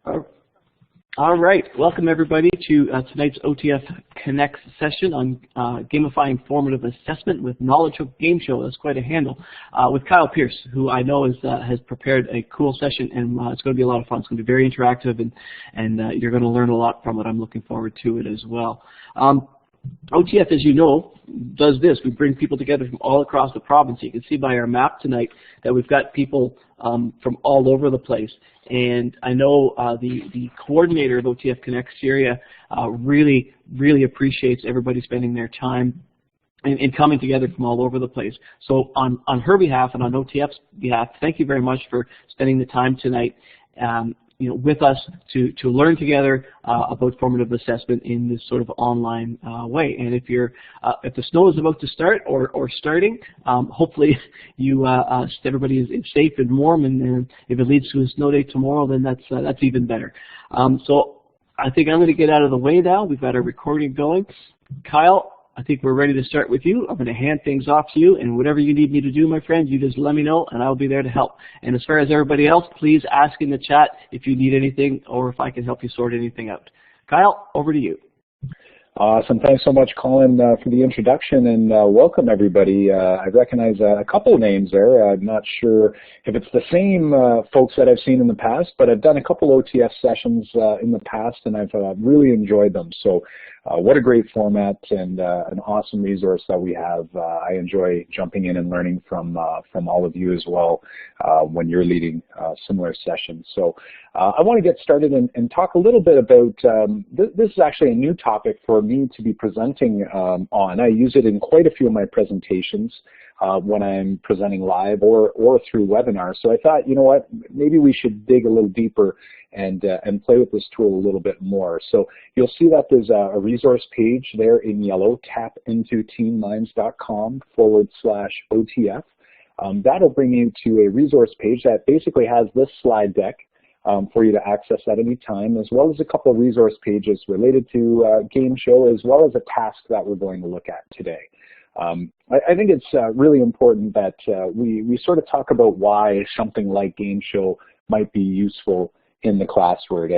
All right, welcome everybody to tonight's OTF Connect session on gamifying formative assessment with Knowledgehook Gameshow. That's quite a handle. With Kyle Pierce, who I know has prepared a cool session, and it's going to be a lot of fun. It's going to be very interactive, and you're going to learn a lot from it. I'm looking forward to it as well. OTF, as you know, does this. We bring people together from all across the province. You can see by our map tonight that we've got people from all over the place. And I know the coordinator of OTF Connect, Syria, really appreciates everybody spending their time and coming together from all over the place. So on her behalf and on OTF's behalf, thank you very much for spending the time tonight with us to learn together about formative assessment in this sort of online way. And if the snow is about to start or starting, hopefully everybody is safe and warm, and if it leads to a snow day tomorrow, then that's even better. So I think I'm going to get out of the way now. We've got our recording going. Kyle, I think we're ready to start with you. I'm going to hand things off to you, and whatever you need me to do, my friend, you just let me know, and I'll be there to help. And as far as everybody else, please ask in the chat if you need anything or if I can help you sort anything out. Kyle, over to you. Awesome. Thanks so much, Colin, for the introduction, and welcome, everybody. I recognize a couple of names there. I'm not sure if it's the same folks that I've seen in the past, but I've done a couple OTF sessions in the past, and I've really enjoyed them. So what a great format and an awesome resource that we have. I enjoy jumping in and learning from all of you as well when you're leading similar sessions. So I want to get started and talk a little bit about, this is actually a new topic for me to be presenting on. I use it in quite a few of my presentations when I'm presenting live or through webinars. So I thought, you know what, maybe we should dig a little deeper and play with this tool a little bit more. So you'll see that there's a resource page there in yellow. Tap into teamminds.com/OTF. That'll bring you to a resource page that basically has this slide deck for you to access at any time, as well as a couple of resource pages related to Gameshow, as well as a task that we're going to look at today. I think it's really important that we sort of talk about why something like Gameshow might be useful in the classroom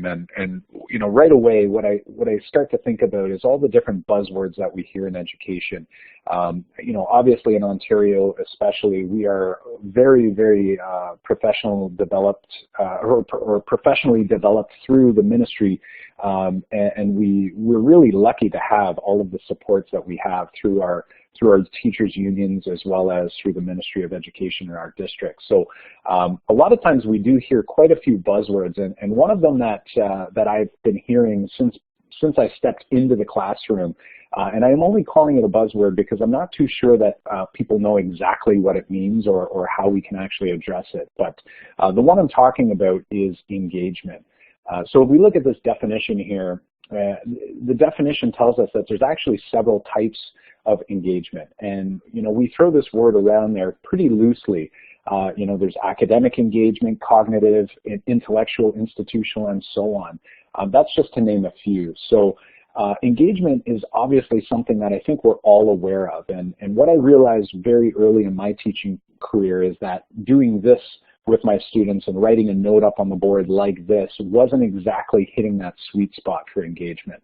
and you know, right away what I start to think about is all the different buzzwords that we hear in education. You know, obviously in Ontario especially, we are very professionally developed through the ministry, and we're really lucky to have all of the supports that we have through our teachers unions, as well as through the Ministry of Education in our district. So a lot of times we do hear quite a few buzzwords, and one of them that I've been hearing since I stepped into the classroom, and I'm only calling it a buzzword because I'm not too sure that people know exactly what it means or how we can actually address it. But the one I'm talking about is engagement. So if we look at this definition here, the definition tells us that there's actually several types of engagement, and you know, we throw this word around there pretty loosely. You know, there's academic engagement, cognitive, intellectual, institutional, and so on. That's just to name a few. So engagement is obviously something that I think we're all aware of, and what I realized very early in my teaching career is that doing this with my students and writing a note up on the board like this wasn't exactly hitting that sweet spot for engagement.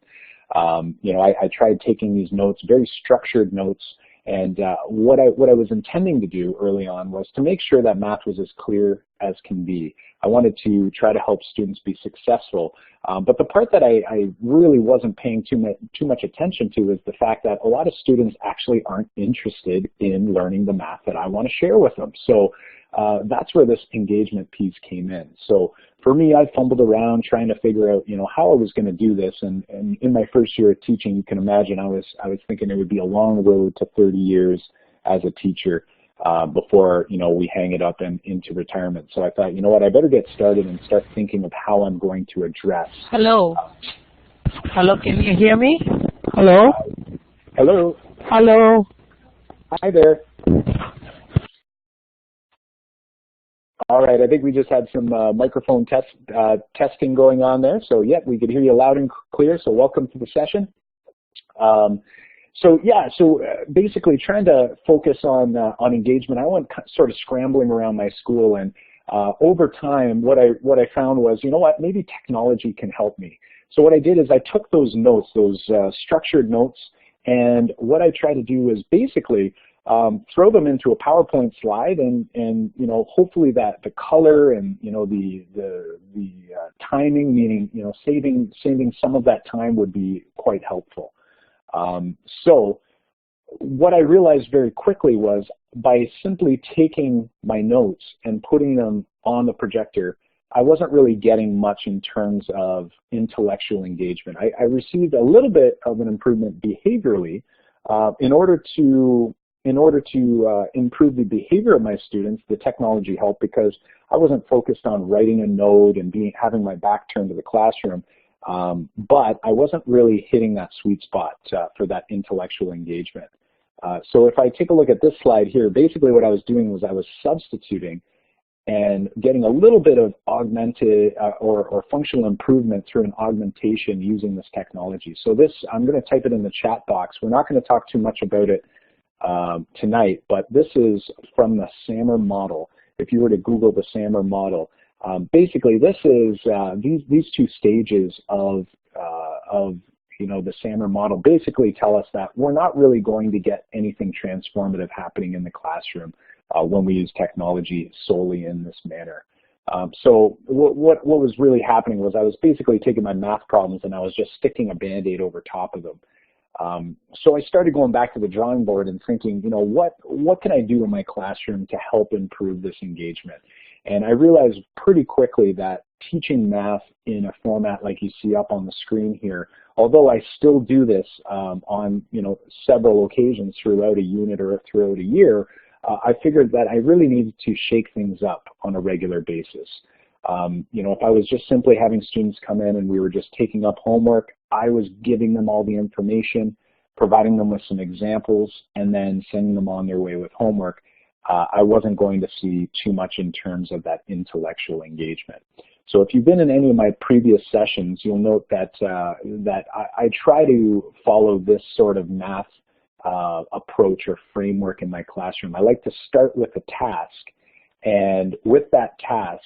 You know, I tried taking these notes, very structured notes, and what I was intending to do early on was to make sure that math was as clear as can be. I wanted to try to help students be successful, but the part that I really wasn't paying too much attention to is the fact that a lot of students actually aren't interested in learning the math that I want to share with them. So that's where this engagement piece came in. So for me, I fumbled around trying to figure out, you know, how I was going to do this. And in my first year of teaching, you can imagine I was thinking it would be a long road to 30 years as a teacher before, you know, we hang it up and into retirement. So I thought, you know what, I better get started and start thinking of how I'm going to address. Hello. Hello, can you hear me? Hello? Hello. Hello. Hi there. All right, I think we just had some microphone testing going on there. So yeah, we could hear you loud and clear, so welcome to the session. So basically trying to focus on engagement, I went sort of scrambling around my school, and over time, what I found was, you know what, maybe technology can help me. So what I did is I took those notes, those structured notes, and what I try to do is basically throw them into a PowerPoint slide, and you know, hopefully that the color and, you know, the timing, meaning, you know, saving some of that time would be quite helpful. So what I realized very quickly was by simply taking my notes and putting them on the projector, I wasn't really getting much in terms of intellectual engagement. I received a little bit of an improvement behaviorally. In order to improve the behavior of my students, the technology helped because I wasn't focused on writing a note and having my back turned to the classroom. But I wasn't really hitting that sweet spot for that intellectual engagement. So if I take a look at this slide here, basically what I was doing was I was substituting and getting a little bit of augmented or functional improvement through an augmentation using this technology. So this, I'm going to type it in the chat box. We're not going to talk too much about it tonight, but this is from the SAMR model. If you were to Google the SAMR model, basically this is these two stages of you know, the SAMR model basically tell us that we're not really going to get anything transformative happening in the classroom when we use technology solely in this manner. So what was really happening was I was basically taking my math problems and I was just sticking a Band-Aid over top of them. So I started going back to the drawing board and thinking, you know, what can I do in my classroom to help improve this engagement? And I realized pretty quickly that teaching math in a format like you see up on the screen here, although I still do this on, you know, several occasions throughout a unit or throughout a year, I figured that I really needed to shake things up on a regular basis. You know, if I was just simply having students come in and we were just taking up homework, I was giving them all the information, providing them with some examples, and then sending them on their way with homework. I wasn't going to see too much in terms of that intellectual engagement. So if you've been in any of my previous sessions, you'll note that I try to follow this sort of math approach or framework in my classroom. I like to start with a task, and with that task,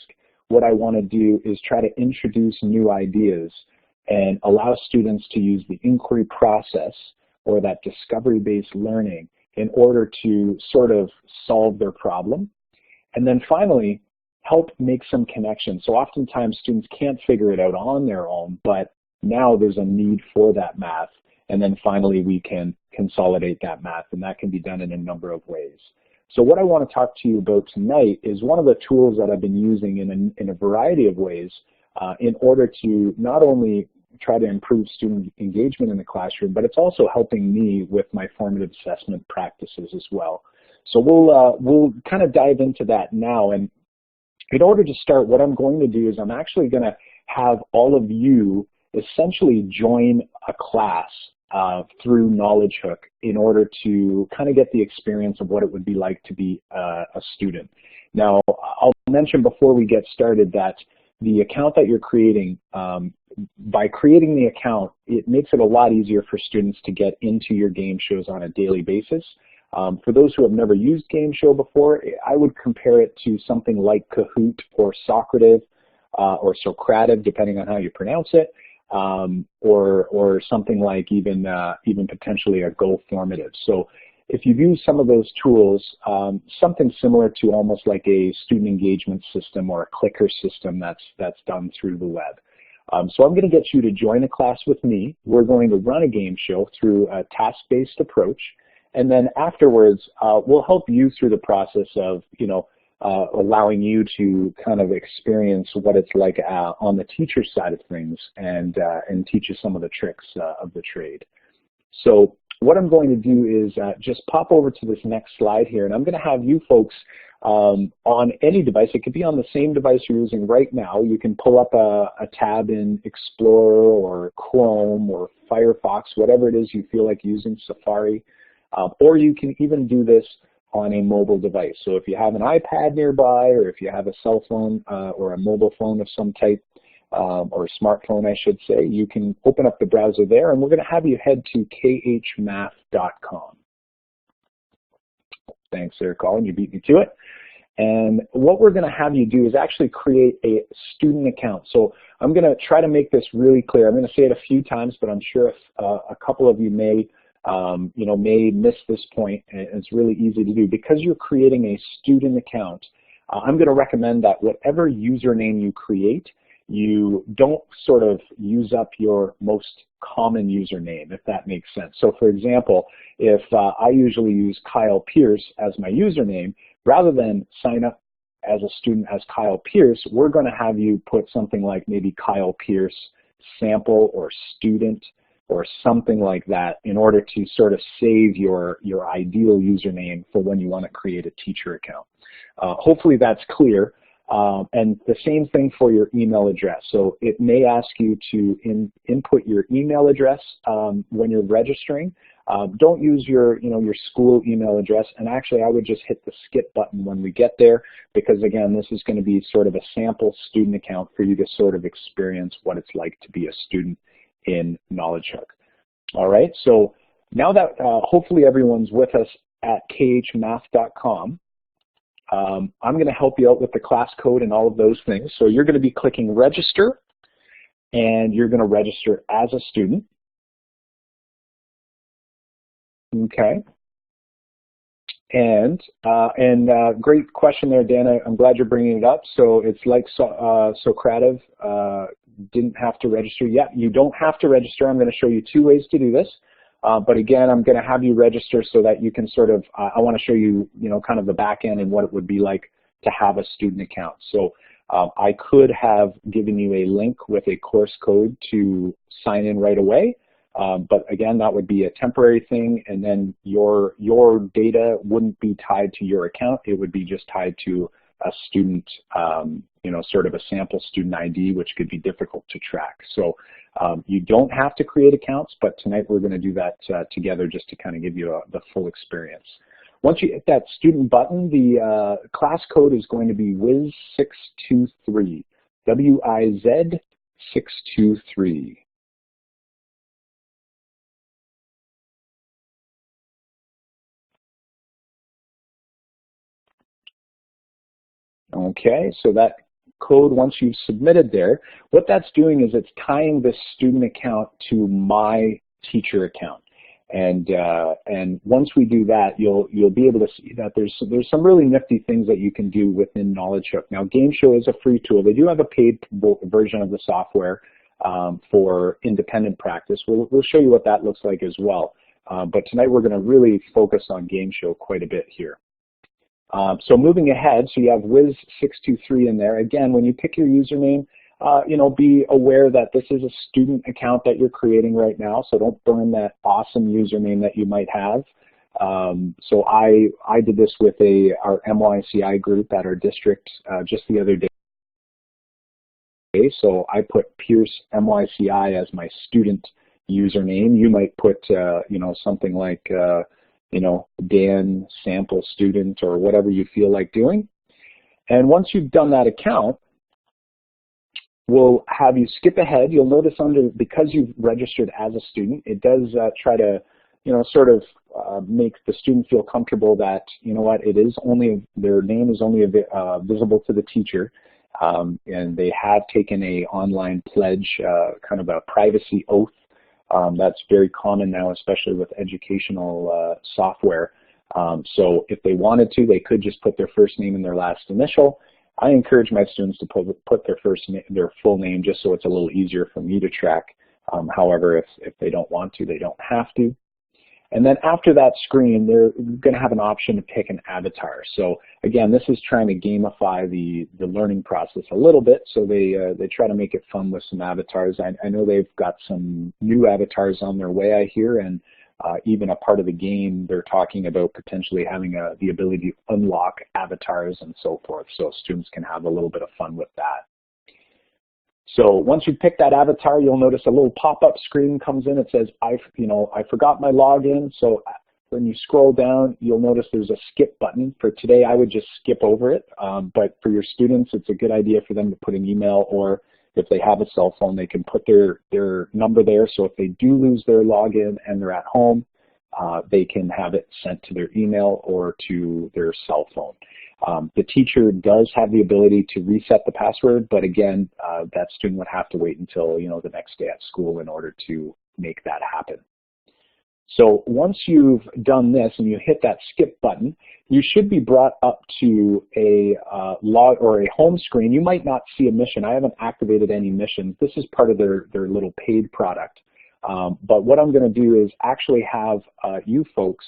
what I want to do is try to introduce new ideas and allow students to use the inquiry process or that discovery-based learning in order to sort of solve their problem. And then finally, help make some connections. So oftentimes students can't figure it out on their own, but now there's a need for that math. And then finally, we can consolidate that math, and that can be done in a number of ways. So what I want to talk to you about tonight is one of the tools that I've been using in a variety of ways in order to not only try to improve student engagement in the classroom, but it's also helping me with my formative assessment practices as well. So we'll kind of dive into that now. And in order to start, what I'm going to do is I'm actually going to have all of you essentially join a class through Knowledgehook in order to kind of get the experience of what it would be like to be a student. Now, I'll mention before we get started that the account that you're creating, by creating the account, it makes it a lot easier for students to get into your game shows on a daily basis. For those who have never used Gameshow before, I would compare it to something like Kahoot or Socrative or Socrative, depending on how you pronounce it, or something like even potentially a Go Formative. So if you've used some of those tools, something similar to almost like a student engagement system or a clicker system that's done through the web. So I'm going to get you to join a class with me. We're going to run a game show through a task-based approach, and then afterwards we'll help you through the process of, you know, allowing you to kind of experience what it's like on the teacher side of things and teach you some of the tricks of the trade. So what I'm going to do is just pop over to this next slide here, and I'm going to have you folks on any device. It could be on the same device you're using right now. You can pull up a tab in Explorer or Chrome or Firefox, whatever it is you feel like using, Safari, or you can even do this on a mobile device. So if you have an iPad nearby, or if you have a cell phone or a mobile phone of some type, or a smartphone, I should say, you can open up the browser there, and we're going to have you head to khmath.com. Thanks there, Colin. You beat me to it. And what we're going to have you do is actually create a student account. So I'm going to try to make this really clear. I'm going to say it a few times, but I'm sure if, a couple of you may miss this point, and it's really easy to do. Because you're creating a student account, I'm going to recommend that whatever username you create, you don't sort of use up your most common username, if that makes sense. So for example, if I usually use Kyle Pierce as my username, rather than sign up as a student as Kyle Pierce, we're going to have you put something like maybe Kyle Pierce sample or student or something like that in order to sort of save your ideal username for when you want to create a teacher account. Hopefully that's clear. And the same thing for your email address. So it may ask you to input your email address when you're registering. Don't use your school email address, and actually I would just hit the skip button when we get there, because again, this is going to be sort of a sample student account for you to sort of experience what it's like to be a student in Knowledgehook. All right, so now that hopefully everyone's with us at khmath.com, I'm going to help you out with the class code and all of those things. So you're going to be clicking register, and you're going to register as a student. Okay. And great question there, Dana. I'm glad you're bringing it up. So it's like Socrative didn't have to register yet. You don't have to register. I'm going to show you two ways to do this. But again, I'm going to have you register so that you can sort of, I want to show you, kind of the back end and what it would be like to have a student account. So I could have given you a link with a course code to sign in right away. But again, that would be a temporary thing, and then your data wouldn't be tied to your account. It would be just tied to a student, sort of a sample student ID, which could be difficult to track. So you don't have to create accounts, but tonight we're going to do that together just to kind of give you the full experience. Once you hit that student button, the class code is going to be WIZ623, WIZ623. Okay, so that code, once you've submitted there, what that's doing is it's tying this student account to my teacher account. And once we do that, you'll be able to see that there's some really nifty things that you can do within Knowledgehook. Now, Gameshow is a free tool. They do have a paid version of the software for independent practice. We'll show you what that looks like as well. But tonight we're going to really focus on Gameshow quite a bit here. So moving ahead, so you have WIZ623 in there. Again, when you pick your username, be aware that this is a student account that you're creating right now, so don't burn that awesome username that you might have. So I did this with our MYCI group at our district just the other day. So I put Pierce MYCI as my student username. You might put, something like, Dan sample student or whatever you feel like doing. And once you've done that account, we'll have you skip ahead. You'll notice because you've registered as a student, it does try to, sort of make the student feel comfortable that, their name is only visible to the teacher. And they have taken a online pledge, kind of a privacy oath. That's very common now, especially with educational software. So if they wanted to, they could just put their first name and their last initial. I encourage my students to put their full name just so it's a little easier for me to track. However, if they don't want to, they don't have to. And then after that screen, they're going to have an option to pick an avatar. So again, this is trying to gamify the learning process a little bit. So they try to make it fun with some avatars. I know they've got some new avatars on their way, I hear, and even a part of the game, they're talking about potentially having the ability to unlock avatars and so forth. So students can have a little bit of fun with that. So once you pick that avatar, you'll notice a little pop-up screen comes in. It says, I forgot my login. So when you scroll down, you'll notice there's a skip button. For today, I would just skip over it. But for your students, it's a good idea for them to put an email, or if they have a cell phone, they can put their number there. So if they do lose their login and they're at home, they can have it sent to their email or to their cell phone. The teacher does have the ability to reset the password, but again, that student would have to wait until the next day at school in order to make that happen. So once you've done this and you hit that skip button, you should be brought up to a log or a home screen. You might not see a mission. I haven't activated any missions. This is part of their little paid product. But what I'm going to do is actually have you folks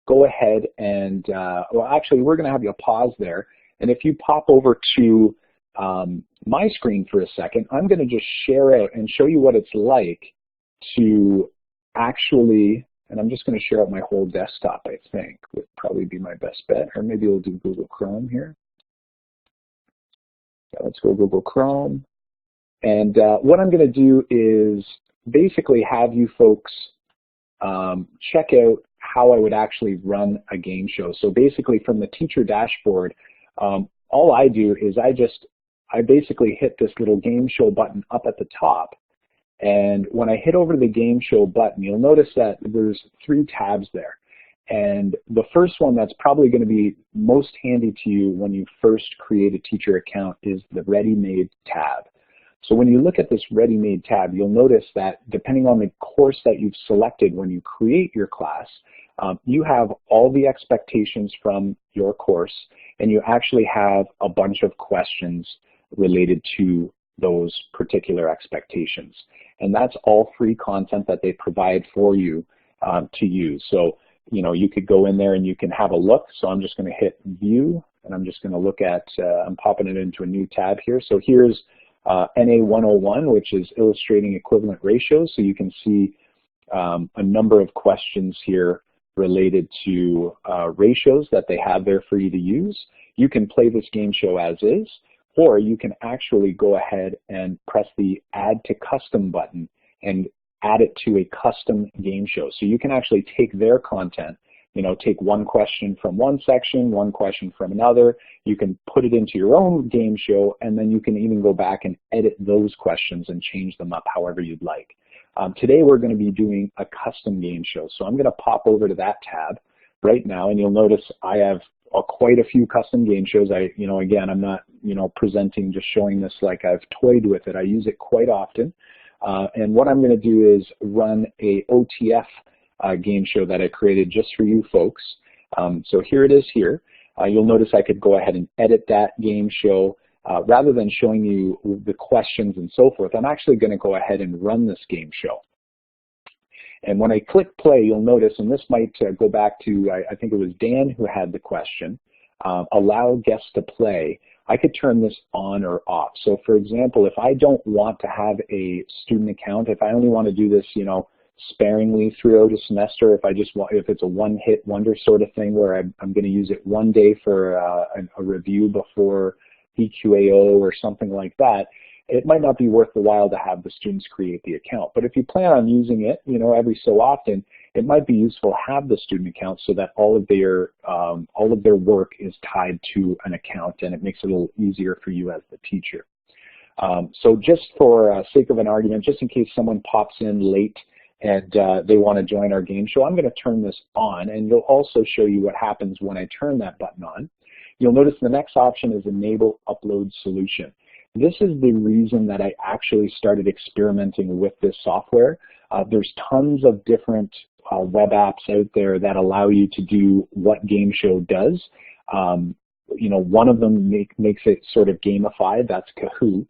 go ahead and, well, actually, we're going to have you pause there. And if you pop over to my screen for a second, I'm going to just share out and show you what it's like to actually, and I'm just going to share out my whole desktop, I think, would probably be my best bet. Or maybe we'll do Google Chrome here. Yeah, let's go Google Chrome. And what I'm going to do is basically have you folks check out how I would actually run a game show. So basically from the teacher dashboard, all I do is I basically hit this little game show button up at the top. And when I hit over the game show button, you'll notice that there's 3 tabs there. And the first one that's probably going to be most handy to you when you first create a teacher account is the ready-made tab. So when you look at this ready-made tab, you'll notice that depending on the course that you've selected when you create your class, you have all the expectations from your course, and you actually have a bunch of questions related to those particular expectations. And that's all free content that they provide for you to use. So, you could go in there and you can have a look. So I'm just going to hit view, and I'm just going to look at, I'm popping it into a new tab here. So here's NA 101, which is illustrating equivalent ratios. So you can see a number of questions here related to ratios that they have there for you to use. You can play this game show as is, or you can actually go ahead and press the Add to Custom button and add it to a custom game show. So you can actually take their content, take one question from one section, one question from another. You can put it into your own game show, and then you can even go back and edit those questions and change them up however you'd like. Today we're going to be doing a custom game show. So I'm going to pop over to that tab right now, and you'll notice I have quite a few custom game shows. Again, I'm not, presenting, just showing this like I've toyed with it. I use it quite often. And what I'm going to do is run a OTF game show that I created just for you folks. So here it is here. You'll notice I could go ahead and edit that game show. Rather than showing you the questions and so forth, I'm actually going to go ahead and run this game show. And when I click play, you'll notice, and this might go back to, I think it was Dan who had the question, allow guests to play. I could turn this on or off. So for example, if I don't want to have a student account, if I only want to do this, sparingly throughout a semester, if it's a one-hit wonder sort of thing where I'm going to use it one day for a review before EQAO or something like that, it might not be worth the while to have the students create the account. But if you plan on using it, every so often, it might be useful to have the student account so that all of their work is tied to an account, and it makes it a little easier for you as the teacher. So just for sake of an argument, just in case someone pops in late and they want to join our game show, I'm going to turn this on, and it'll also show you what happens when I turn that button on. You'll notice the next option is Enable Upload Solution. This is the reason that I actually started experimenting with this software. There's tons of different web apps out there that allow you to do what Game Show does. One of them makes it sort of gamified, that's Kahoot.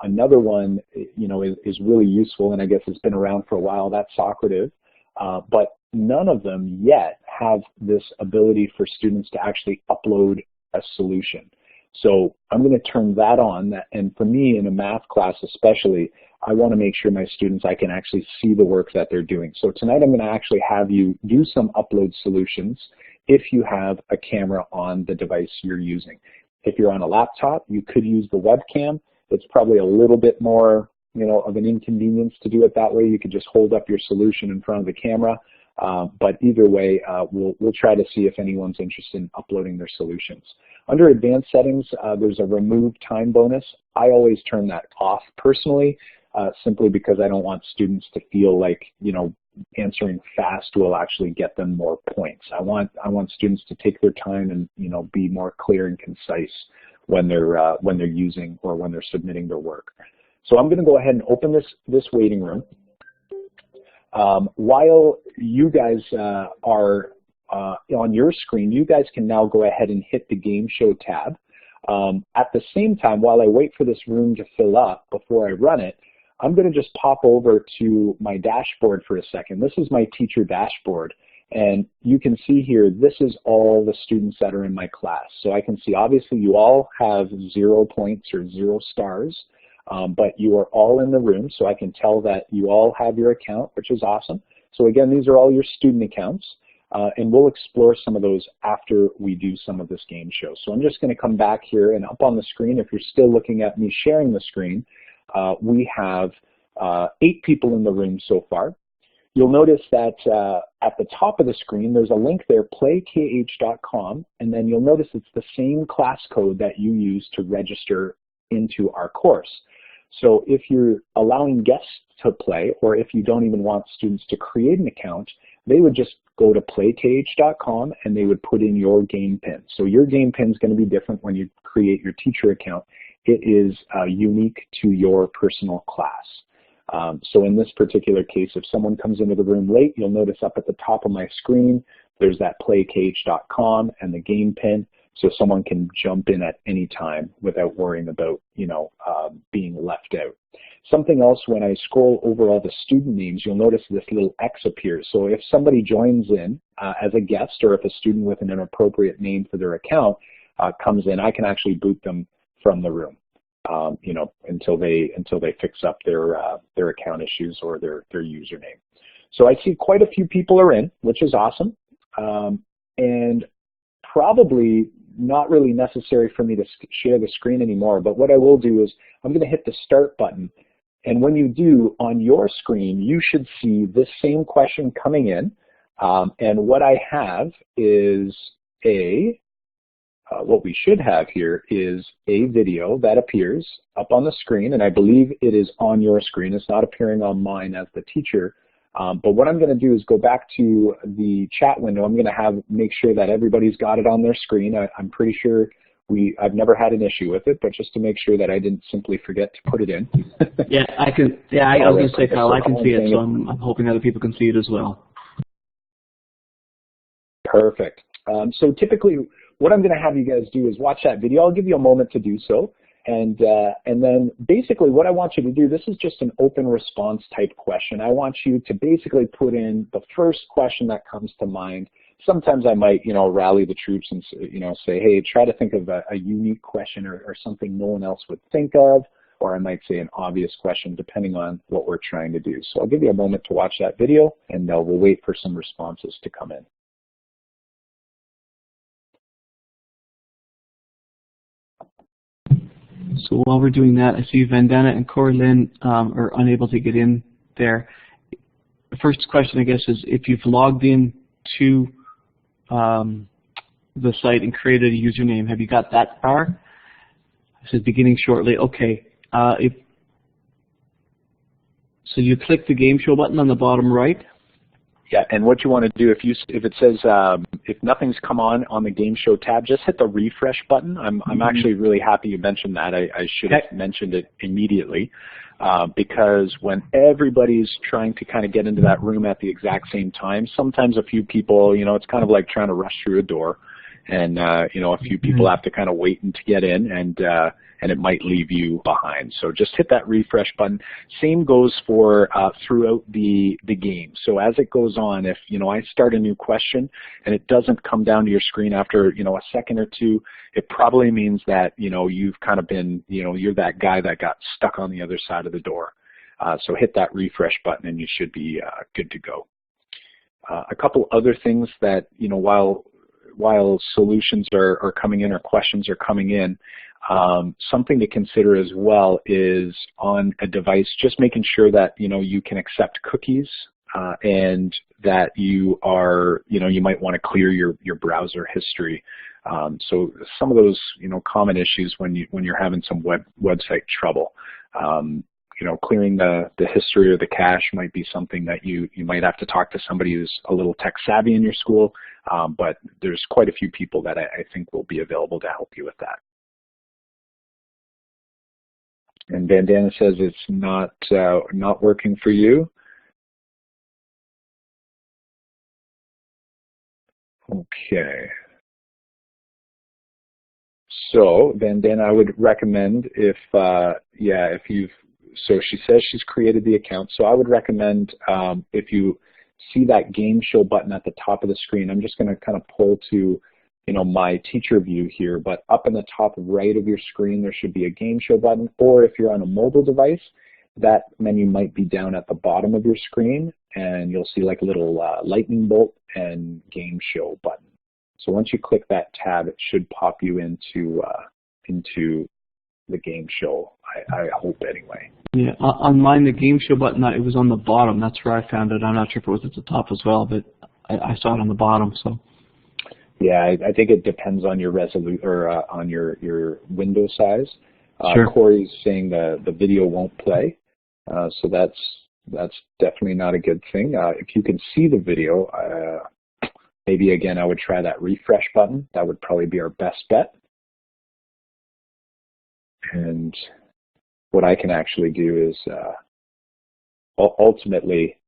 Another one, is really useful, and I guess it's been around for a while, that's Socrative. But none of them yet have this ability for students to actually upload a solution. So I'm going to turn that on, and for me in a math class especially, I want to make sure my students, I can actually see the work that they're doing. So tonight I'm going to actually have you do some upload solutions if you have a camera on the device you're using. If you're on a laptop, you could use the webcam. It's probably a little bit more, of an inconvenience to do it that way. You could just hold up your solution in front of the camera. But either way, we'll try to see if anyone's interested in uploading their solutions. Under advanced settings, there's a remove time bonus. I always turn that off personally, simply because I don't want students to feel like, answering fast will actually get them more points. I want students to take their time and, you know, be more clear and concise when they're using or when they're submitting their work. So I'm going to go ahead and open this waiting room. While you guys are on your screen, you guys can now go ahead and hit the Game Show tab. At the same time, while I wait for this room to fill up before I run it, I'm going to just pop over to my dashboard for a second. This is my teacher dashboard, and you can see here, this is all the students that are in my class. So I can see, obviously, you all have 0 points or 0 stars, but you are all in the room, so I can tell that you all have your account, which is awesome. So again, these are all your student accounts, and we'll explore some of those after we do some of this game show. So I'm just going to come back here, and up on the screen, if you're still looking at me sharing the screen, we have 8 people in the room so far. You'll notice that at the top of the screen, there's a link there, playkh.com, and then you'll notice it's the same class code that you use to register into our course. So if you're allowing guests to play, or if you don't even want students to create an account, they would just go to playkh.com and they would put in your game pin. So your game pin is going to be different when you create your teacher account. It is unique to your personal class. So in this particular case, if someone comes into the room late, you'll notice up at the top of my screen, there's that playkh.com and the game pin, so someone can jump in at any time without worrying about, you know, being left out. Something else, when I scroll over all the student names, you'll notice this little X appears. So if somebody joins in as a guest, or if a student with an inappropriate name for their account comes in, I can actually boot them from the room, you know, until they fix up their account issues or their username. So I see quite a few people are in, which is awesome, and probably not really necessary for me to share the screen anymore. But what I will do is I'm going to hit the start button, and when you do, on your screen, you should see this same question coming in, and what I have is what we should have here is a video that appears up on the screen, and I believe it is on your screen. It's not appearing on mine as the teacher. But what I'm going to do is go back to the chat window. I'm going to make sure that everybody's got it on their screen. I'm pretty sure I've never had an issue with it, but just to make sure that I didn't simply forget to put it in. Yeah, I was going to say, Kyle, I can see it, so I'm hoping other people can see it as well. Perfect. So typically, what I'm going to have you guys do is watch that video. I'll give you a moment to do so. And then basically what I want you to do, this is just an open response type question. I want you to basically put in the first question that comes to mind. Sometimes I might, you know, rally the troops and, you know, say, hey, try to think of a unique question or something no one else would think of, or I might say an obvious question depending on what we're trying to do. So I'll give you a moment to watch that video, and we'll wait for some responses to come in. So while we're doing that, I see Vandana and Corlin are unable to get in there. The first question, I guess, is if you've logged in to the site and created a username, have you got that far? It says beginning shortly. Okay. So you click the Game Show button on the bottom right. Yeah, and what you want to do, if it says if nothing's come on the Game Show tab, just hit the refresh button. I'm actually really happy you mentioned that. I should have mentioned it immediately, because when everybody's trying to kind of get into that room at the exact same time, sometimes a few people, you know, it's kind of like trying to rush through a door, and you know, a few people have to kind of wait to get in, and it might leave you behind. So just hit that refresh button. Same goes for throughout the game. So as it goes on, if, you know, I start a new question and it doesn't come down to your screen after, you know, a second or two, it probably means that, you know, you've kind of been, you know, you're that guy that got stuck on the other side of the door. So hit that refresh button and you should be good to go. A couple other things that, you know, while solutions are coming in or questions are coming in, something to consider as well is on a device, just making sure that, you know, you can accept cookies and that you are, you know, you might want to clear your browser history. So some of those, you know, common issues when you're having some website trouble. clearing the history or the cache might be something that you might have to talk to somebody who's a little tech savvy in your school, but there's quite a few people that I think will be available to help you with that. And Bandana says it's not working for you. Okay. So Bandana, I would recommend if you've, so she says she's created the account. So I would recommend if you see that game show button at the top of the screen, I'm just going to kind of pull to, my teacher view here, but up in the top right of your screen, there should be a game show button, or if you're on a mobile device, that menu might be down at the bottom of your screen, and you'll see like a little lightning bolt and game show button. So once you click that tab, it should pop you into the game show, I hope anyway. Yeah, on mine, the game show button, it was on the bottom. That's where I found it. I'm not sure if it was at the top as well, but I saw it on the bottom. So. Yeah, I think it depends on your on your window size. Sure. Corey's saying the video won't play, so that's definitely not a good thing. If you can see the video, maybe again I would try that refresh button. That would probably be our best bet. And what I can actually do is ultimately,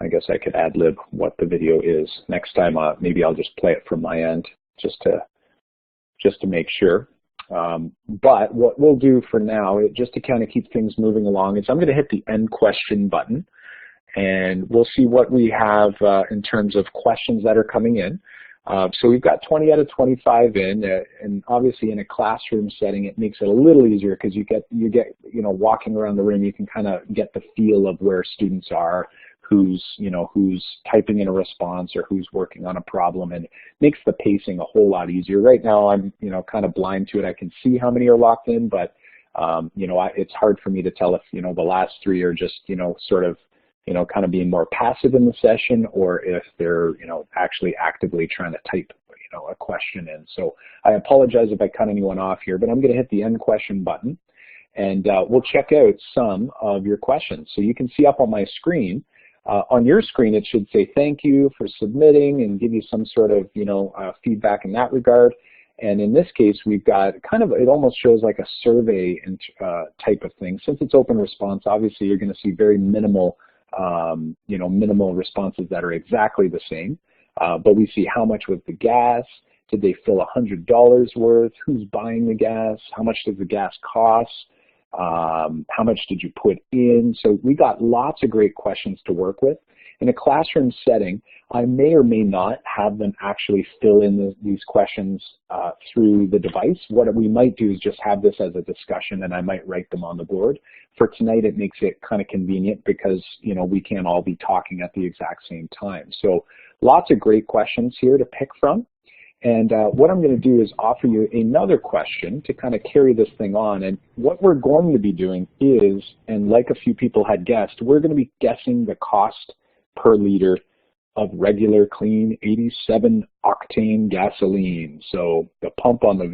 I guess I could ad-lib what the video is. Next time, maybe I'll just play it from my end just to make sure. But what we'll do for now, just to kind of keep things moving along, is I'm going to hit the end question button, and we'll see what we have in terms of questions that are coming in. So we've got 20 out of 25 in, and obviously in a classroom setting, it makes it a little easier because you get walking around the room, you can kind of get the feel of where students are, who's typing in a response or who's working on a problem, and makes the pacing a whole lot easier. Right now, I'm kind of blind to it. I can see how many are locked in, but it's hard for me to tell if the last three are just sort of kind of being more passive in the session, or if they're, actually actively trying to type, a question in. So I apologize if I cut anyone off here, but I'm going to hit the end question button, and we'll check out some of your questions. So you can see up on my screen, on your screen, it should say thank you for submitting and give you some sort of, feedback in that regard. And in this case, we've got kind of, it almost shows like a survey type of thing. Since it's open response, obviously you're going to see very minimal minimal responses that are exactly the same. But we see how much was the gas, did they fill $100 worth, who's buying the gas, how much does the gas cost, how much did you put in. So we got lots of great questions to work with. In a classroom setting, I may or may not have them actually fill in these questions through the device. What we might do is just have this as a discussion, and I might write them on the board. For tonight, it makes it kind of convenient because we can't all be talking at the exact same time. So lots of great questions here to pick from. And what I'm going to do is offer you another question to kind of carry this thing on. And what we're going to be doing is, and like a few people had guessed, we're going to be guessing the cost per liter of regular clean 87 octane gasoline. So the pump on the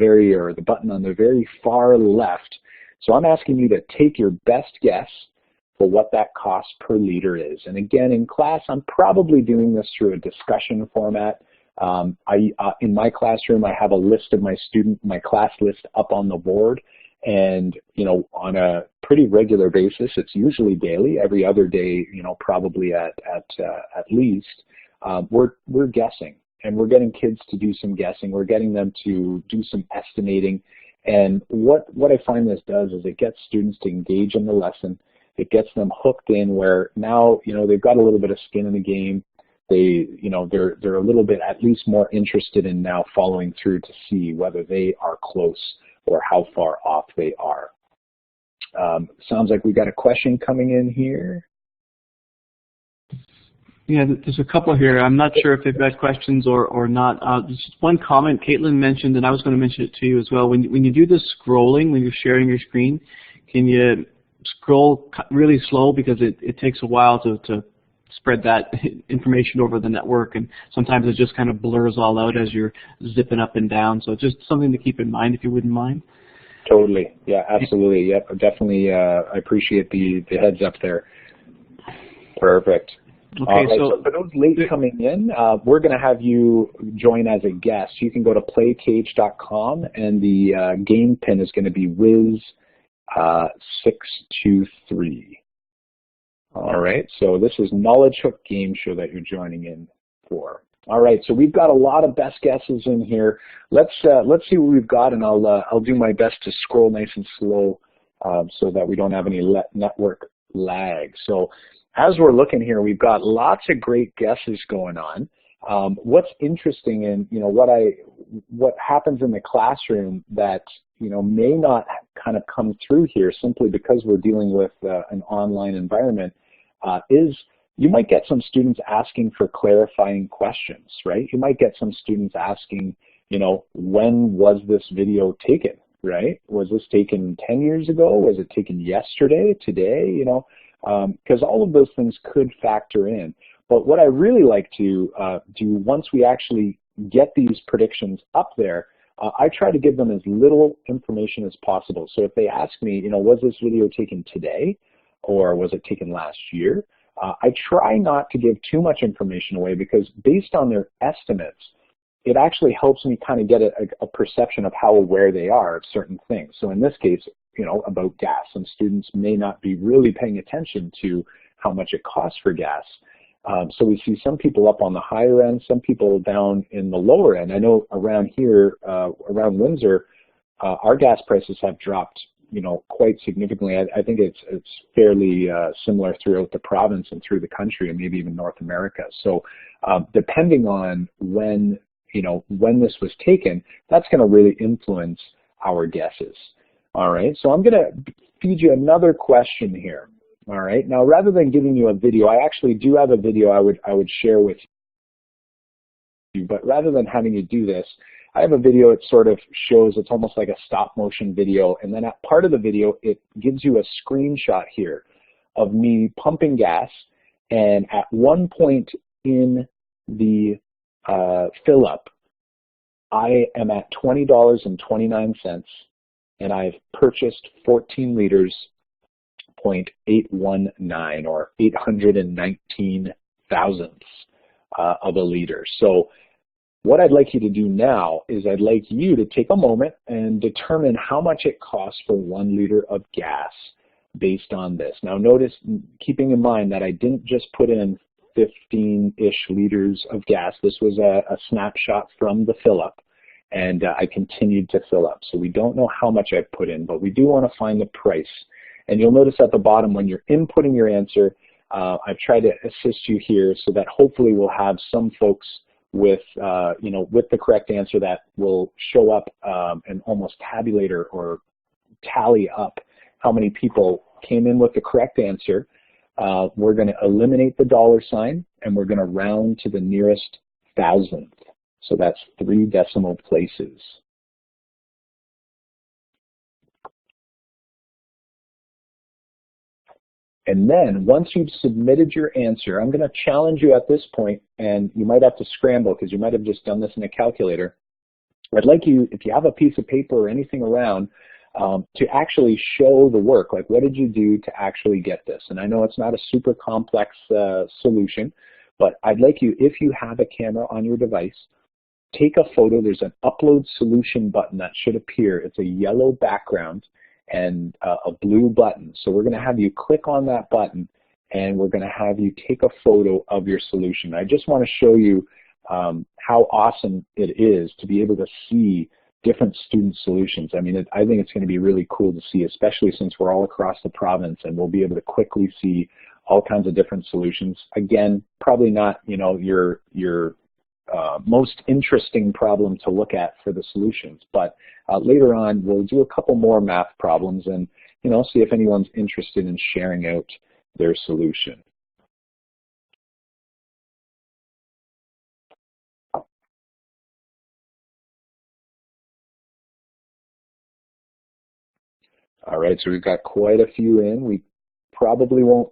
button on the very far left. So I'm asking you to take your best guess for what that cost per liter is. And again, in class, I'm probably doing this through a discussion format. In my classroom, I have a list of my class list up on the board. And, on a pretty regular basis, it's usually daily, every other day, probably at least, we're guessing, and we're getting kids to do some guessing. We're getting them to do some estimating. And what I find this does is it gets students to engage in the lesson. It gets them hooked in where now, they've got a little bit of skin in the game. They're a little bit at least more interested in now following through to see whether they are close or how far off they are. Sounds like we got a question coming in here. Yeah, there's a couple here. I'm not sure if they've got questions or not. There's just one comment Caitlin mentioned, and I was going to mention it to you as well. When you do the scrolling, when you're sharing your screen, can you scroll really slow, because it takes a while to spread that information over the network, and sometimes it just kind of blurs all out as you're zipping up and down. So just something to keep in mind, if you wouldn't mind. Totally. Yeah, absolutely. Yep, definitely. I appreciate the heads up there. Perfect. Okay, All right, so for those late coming in, we're going to have you join as a guest. You can go to playcage.com, and the game pin is going to be Wiz623. All right, so this is Knowledgehook Gameshow that you're joining in for. All right, so we've got a lot of best guesses in here. Let's see what we've got, and I'll do my best to scroll nice and slow so that we don't have any network lag. So as we're looking here, we've got lots of great guesses going on. What's interesting, and what happens in the classroom that may not kind of come through here simply because we're dealing with an online environment is you might get some students asking for clarifying questions, right? You might get some students asking, when was this video taken, right? Was this taken 10 years ago? Was it taken yesterday, today, because all of those things could factor in. But what I really like to do once we actually get these predictions up there, I try to give them as little information as possible. So if they ask me, was this video taken today or was it taken last year? I try not to give too much information away because based on their estimates, it actually helps me kind of get a perception of how aware they are of certain things. So in this case, about gas, some students may not be really paying attention to how much it costs for gas. So we see some people up on the higher end, some people down in the lower end. I know around here, around Windsor, our gas prices have dropped quite significantly. I think it's fairly similar throughout the province and through the country and maybe even North America. So depending on when this was taken, that's going to really influence our guesses. All right, so I'm going to feed you another question here. All right, now rather than giving you a video, I actually do have a video I would share with you, but rather than having you do this, I have a video. It sort of shows, it's almost like a stop motion video, and then at part of the video, it gives you a screenshot here of me pumping gas, and at one point in the fill up, I am at $20.29, and I've purchased 14 liters, 0.819 or 819 thousandths of a liter. So what I'd like you to do now is I'd like you to take a moment and determine how much it costs for 1 liter of gas based on this. Now notice, keeping in mind that I didn't just put in 15-ish liters of gas. This was a snapshot from the fill up, and I continued to fill up. So we don't know how much I've put in, but we do want to find the price. And you'll notice at the bottom when you're inputting your answer, I've tried to assist you here so that hopefully we'll have some folks with with the correct answer that will show up and almost tabulate or tally up how many people came in with the correct answer. We're going to eliminate the dollar sign and we're going to round to the nearest thousandth. So that's 3 decimal places. And then once you've submitted your answer, I'm going to challenge you at this point, and you might have to scramble because you might have just done this in a calculator. I'd like you, if you have a piece of paper or anything around, to actually show the work. Like, what did you do to actually get this? And I know it's not a super complex solution, but I'd like you, if you have a camera on your device, take a photo. There's an upload solution button that should appear. It's a yellow background and a blue button. So we're going to have you click on that button and we're going to have you take a photo of your solution. I just want to show you how awesome it is to be able to see different student solutions. I mean, I think it's going to be really cool to see, especially since we're all across the province and we'll be able to quickly see all kinds of different solutions. Again, probably not, your most interesting problem to look at for the solutions, but later on we'll do a couple more math problems and see if anyone's interested in sharing out their solution. All right, so we've got quite a few in. We probably won't,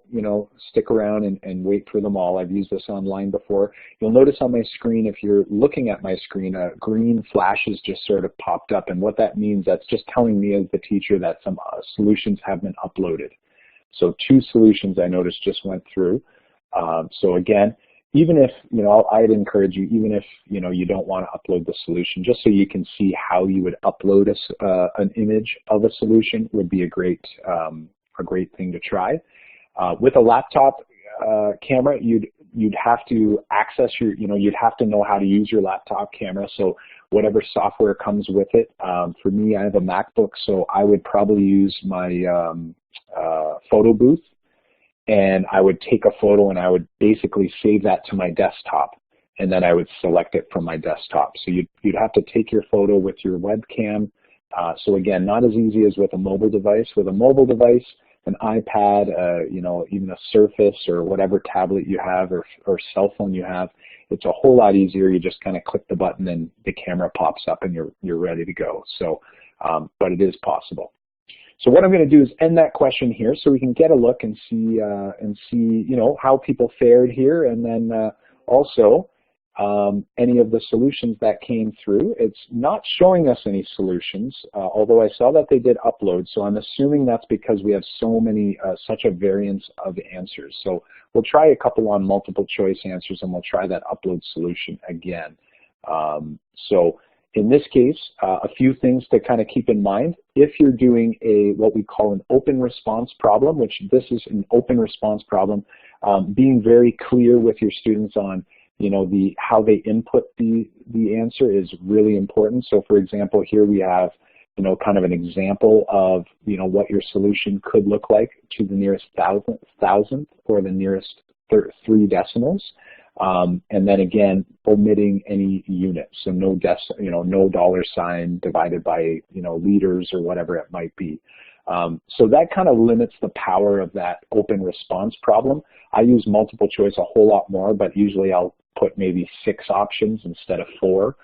stick around and wait for them all. I've used this online before. You'll notice on my screen, if you're looking at my screen, green flashes just sort of popped up. And what that means, that's just telling me as the teacher that some solutions have been uploaded. So 2 solutions I noticed just went through. So again, even if, I'd encourage you, even if, you don't want to upload the solution, just so you can see how you would upload an image of a solution would be a great thing to try. With a laptop camera, you'd have to access you'd have to know how to use your laptop camera. So whatever software comes with it. For me, I have a MacBook, so I would probably use my photo booth. And I would take a photo and I would basically save that to my desktop, and then I would select it from my desktop. So you'd have to take your photo with your webcam. So again, not as easy as with a mobile device. With a mobile device, an iPad, even a Surface or whatever tablet you have or cell phone you have, it's a whole lot easier. You just kind of click the button and the camera pops up and you're ready to go. So, but it is possible. So what I'm going to do is end that question here so we can get a look and see how people fared here, and then also any of the solutions that came through. It's not showing us any solutions, although I saw that they did upload, so I'm assuming that's because we have so many, such a variance of answers. So we'll try a couple on multiple choice answers, and we'll try that upload solution again. So in this case, a few things to kind of keep in mind. If you're doing what we call an open response problem, which this is an open response problem, being very clear with your students on how they input the answer is really important. So for example, here we have kind of an example of what your solution could look like to the nearest thousandth or the nearest 3 decimals. And then again, omitting any units, so no $sign divided by liters or whatever it might be. So that kind of limits the power of that open response problem. I use multiple choice a whole lot more, but usually I'll put maybe 6 options instead of 4,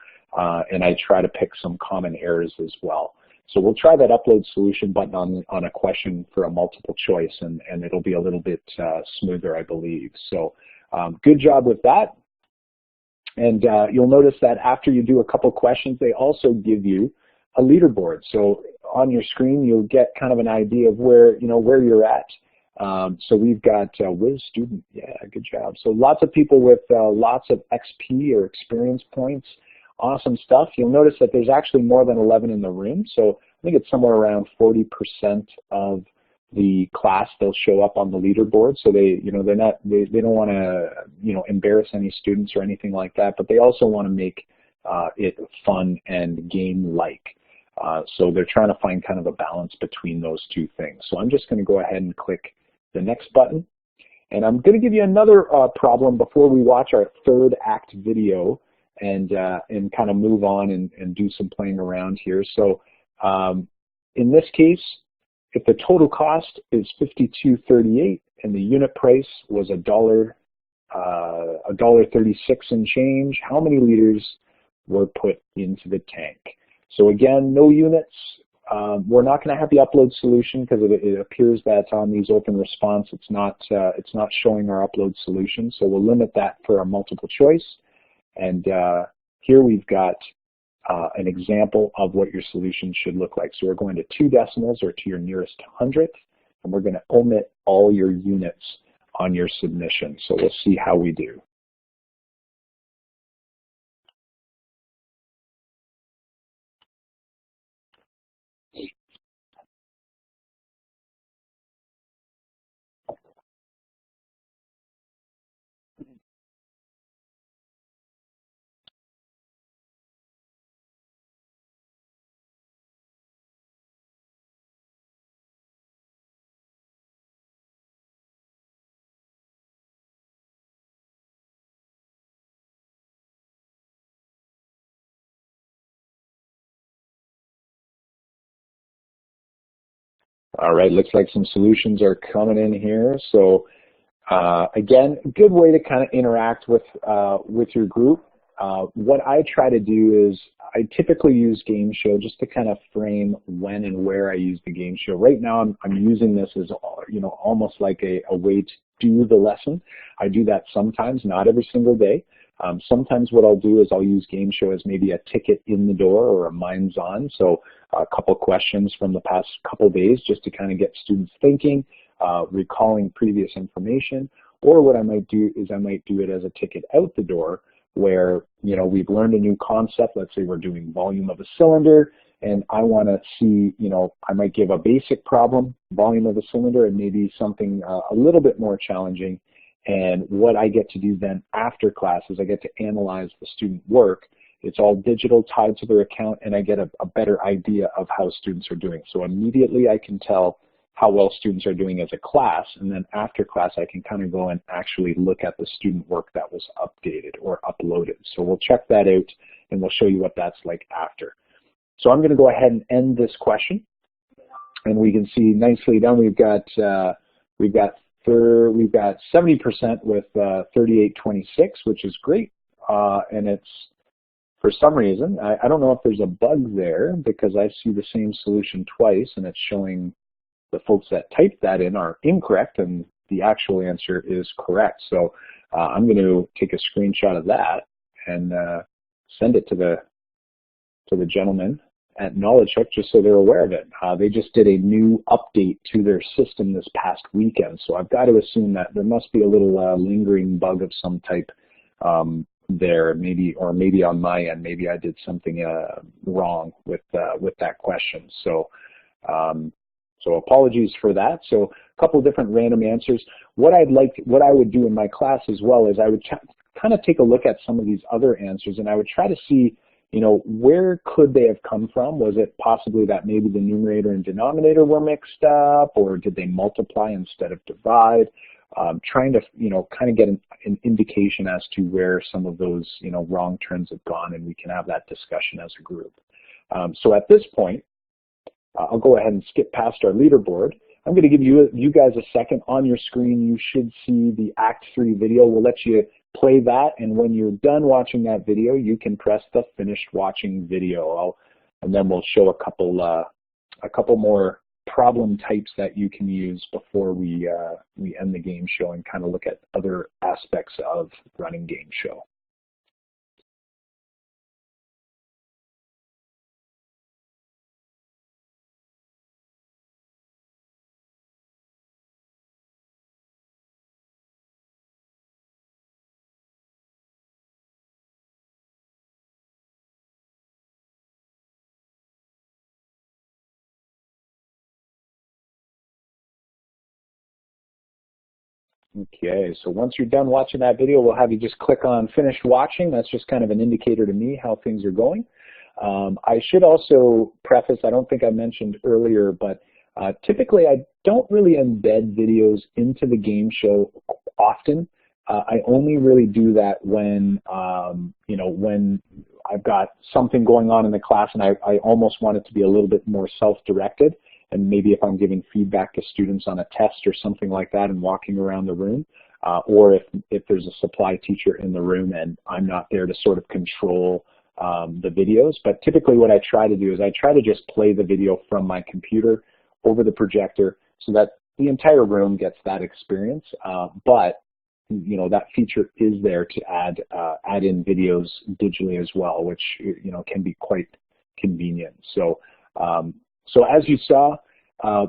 and I try to pick some common errors as well. So we'll try that upload solution button on a question for a multiple choice, and it'll be a little bit smoother, I believe. So. Good job with that. And you'll notice that after you do a couple questions, they also give you a leaderboard. So on your screen, you'll get kind of an idea of where you're at. So we've got Wiz Student. Yeah, good job. So lots of people with lots of XP or experience points. Awesome stuff. You'll notice that there's actually more than 11 in the room. So I think it's somewhere around 40% of the class they'll show up on the leaderboard. So they don't want to embarrass any students or anything like that, but they also want to make it fun and game-like. So they're trying to find kind of a balance between those 2 things. So I'm just going to go ahead and click the next button, and I'm going to give you another problem before we watch our 3rd act video and kind of move on and do some playing around here. So in this case, if the total cost is $52.38 and the unit price was $1.36 and change, how many liters were put into the tank? So again, no units. We're not going to have the upload solution because it appears that on these open response it's not showing our upload solution. So we'll limit that for our multiple choice. And here we've got an example of what your solution should look like. So we're going to 2 decimals or to your nearest hundredth, and we're going to omit all your units on your submission. So we'll see how we do. All right, looks like some solutions are coming in here. So again, a good way to kind of interact with your group. What I try to do is I typically use Gameshow just to kind of frame when and where I use the Gameshow. Right now I'm using this as almost like a way to do the lesson. I do that sometimes, not every single day. Sometimes what I'll do is I'll use Gameshow as maybe a ticket in the door or a minds on. So a couple questions from the past couple days just to kind of get students thinking, recalling previous information. Or what I might do is I might do it as a ticket out the door where, we've learned a new concept. Let's say we're doing volume of a cylinder, and I want to see, I might give a basic problem, volume of a cylinder, and maybe something a little bit more challenging. And what I get to do then after class is I get to analyze the student work. It's all digital, tied to their account, and I get a better idea of how students are doing. So immediately I can tell how well students are doing as a class, and then after class I can kind of go and actually look at the student work that was updated or uploaded. So we'll check that out, and we'll show you what that's like after. So I'm going to go ahead and end this question, and we can see nicely down we've got 70% with 3826, which is great, and it's for some reason I don't know if there's a bug there because I see the same solution twice, and it's showing the folks that typed that in are incorrect, and the actual answer is correct. So I'm going to take a screenshot of that and send it to the gentleman at Knowledgehook just so they're aware of it. They just did a new update to their system this past weekend, so I've got to assume that there must be a little lingering bug of some type there, maybe on my end. Maybe I did something wrong with that question. So apologies for that. So a couple of different random answers. What I would do in my class as well is I would kind of take a look at some of these other answers, and I would try to see, where could they have come from? Was it possibly that maybe the numerator and denominator were mixed up, or did they multiply instead of divide? Trying to, kind of get an indication as to where some of those, wrong turns have gone, and we can have that discussion as a group. So at this point, I'll go ahead and skip past our leaderboard. I'm going to give you guys a second. On your screen, you should see the Act 3 video. We'll let you play that, and when you're done watching that video, you can press the finished watching video. And then we'll show a couple more problem types that you can use before we end the game show and kind of look at other aspects of running game show. Okay, so once you're done watching that video, we'll have you just click on finished watching. That's just kind of an indicator to me how things are going. I should also preface, I don't think I mentioned earlier, but typically I don't really embed videos into the game show often. I only really do that when, when I've got something going on in the class and I almost want it to be a little bit more self-directed. And maybe if I'm giving feedback to students on a test or something like that and walking around the room, or if there's a supply teacher in the room and I'm not there to sort of control the videos. But typically what I try to do is I try to just play the video from my computer over the projector so that the entire room gets that experience. But that feature is there to add in videos digitally as well, which can be quite convenient. So so as you saw,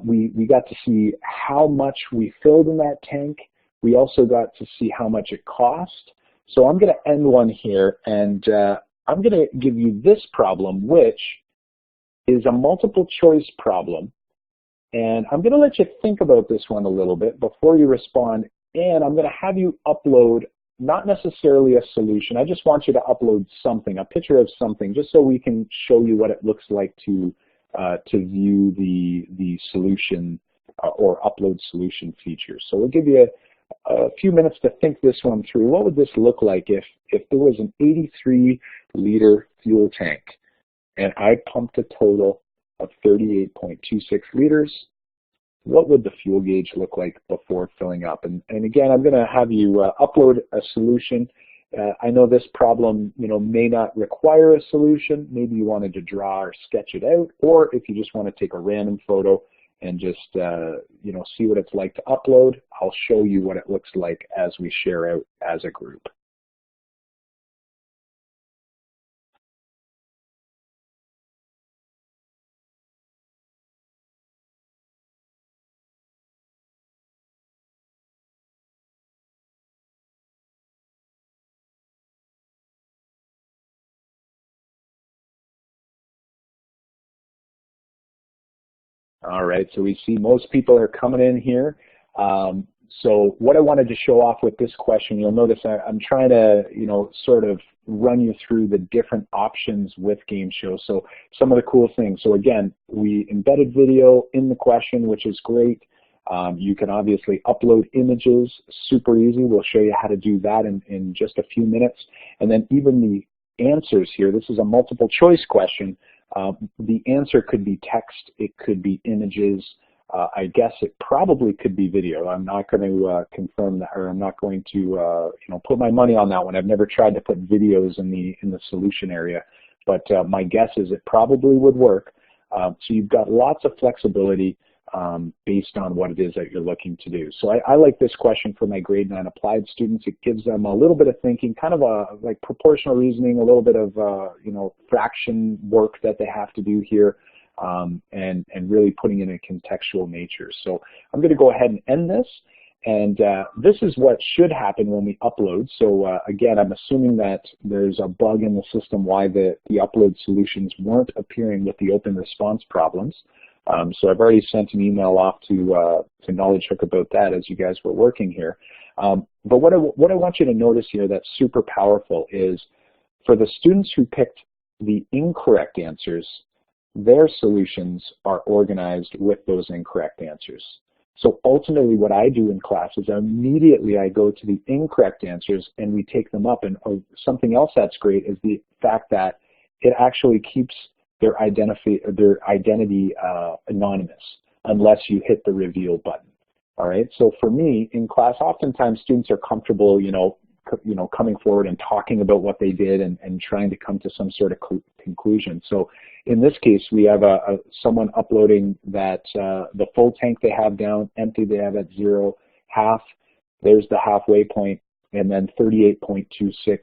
we got to see how much we filled in that tank. We also got to see how much it cost. So I'm going to end one here, and I'm going to give you this problem, which is a multiple choice problem. And I'm going to let you think about this one a little bit before you respond. And I'm going to have you upload, not necessarily a solution. I just want you to upload something, a picture of something, just so we can show you what it looks like to view the solution or upload solution features. So we'll give you a few minutes to think this one through. What would this look like if there was an 83-liter fuel tank and I pumped a total of 38.26 liters? What would the fuel gauge look like before filling up? And again, I'm going to have you upload a solution. I know this problem, may not require a solution. Maybe you wanted to draw or sketch it out, or if you just want to take a random photo and just see what it's like to upload. I'll show you what it looks like as we share out as a group. All right, so we see most people are coming in here. So what I wanted to show off with this question, you'll notice I'm trying to, sort of run you through the different options with Gameshow. So some of the cool things. So again, we embedded video in the question, which is great. You can obviously upload images, super easy. We'll show you how to do that in just a few minutes. And then even the answers here, this is a multiple choice question. The answer could be text, it could be images. I guess it probably could be video. I'm not going to confirm that, or I'm not going to put my money on that one. I've never tried to put videos in the solution area, but my guess is it probably would work. So you've got lots of flexibility based on what it is that you're looking to do. So I like this question for my grade 9 applied students. It gives them a little bit of thinking, kind of like proportional reasoning, a little bit of fraction work that they have to do here, and really putting in a contextual nature. So I'm going to go ahead and end this. And this is what should happen when we upload. So again, I'm assuming that there's a bug in the system why the upload solutions weren't appearing with the open response problems. So I've already sent an email off to Knowledgehook about that as you guys were working here. But what I want you to notice here that's super powerful is for the students who picked the incorrect answers, their solutions are organized with those incorrect answers. So ultimately what I do in class is immediately I go to the incorrect answers and we take them up. And something else that's great is the fact that it actually keeps their identity anonymous unless you hit the reveal button. All right. So for me in class, oftentimes students are comfortable, coming forward and talking about what they did and trying to come to some sort of conclusion. So in this case, we have someone uploading that the full tank they have down, empty they have at 0, half, there's the halfway point, and then 38.26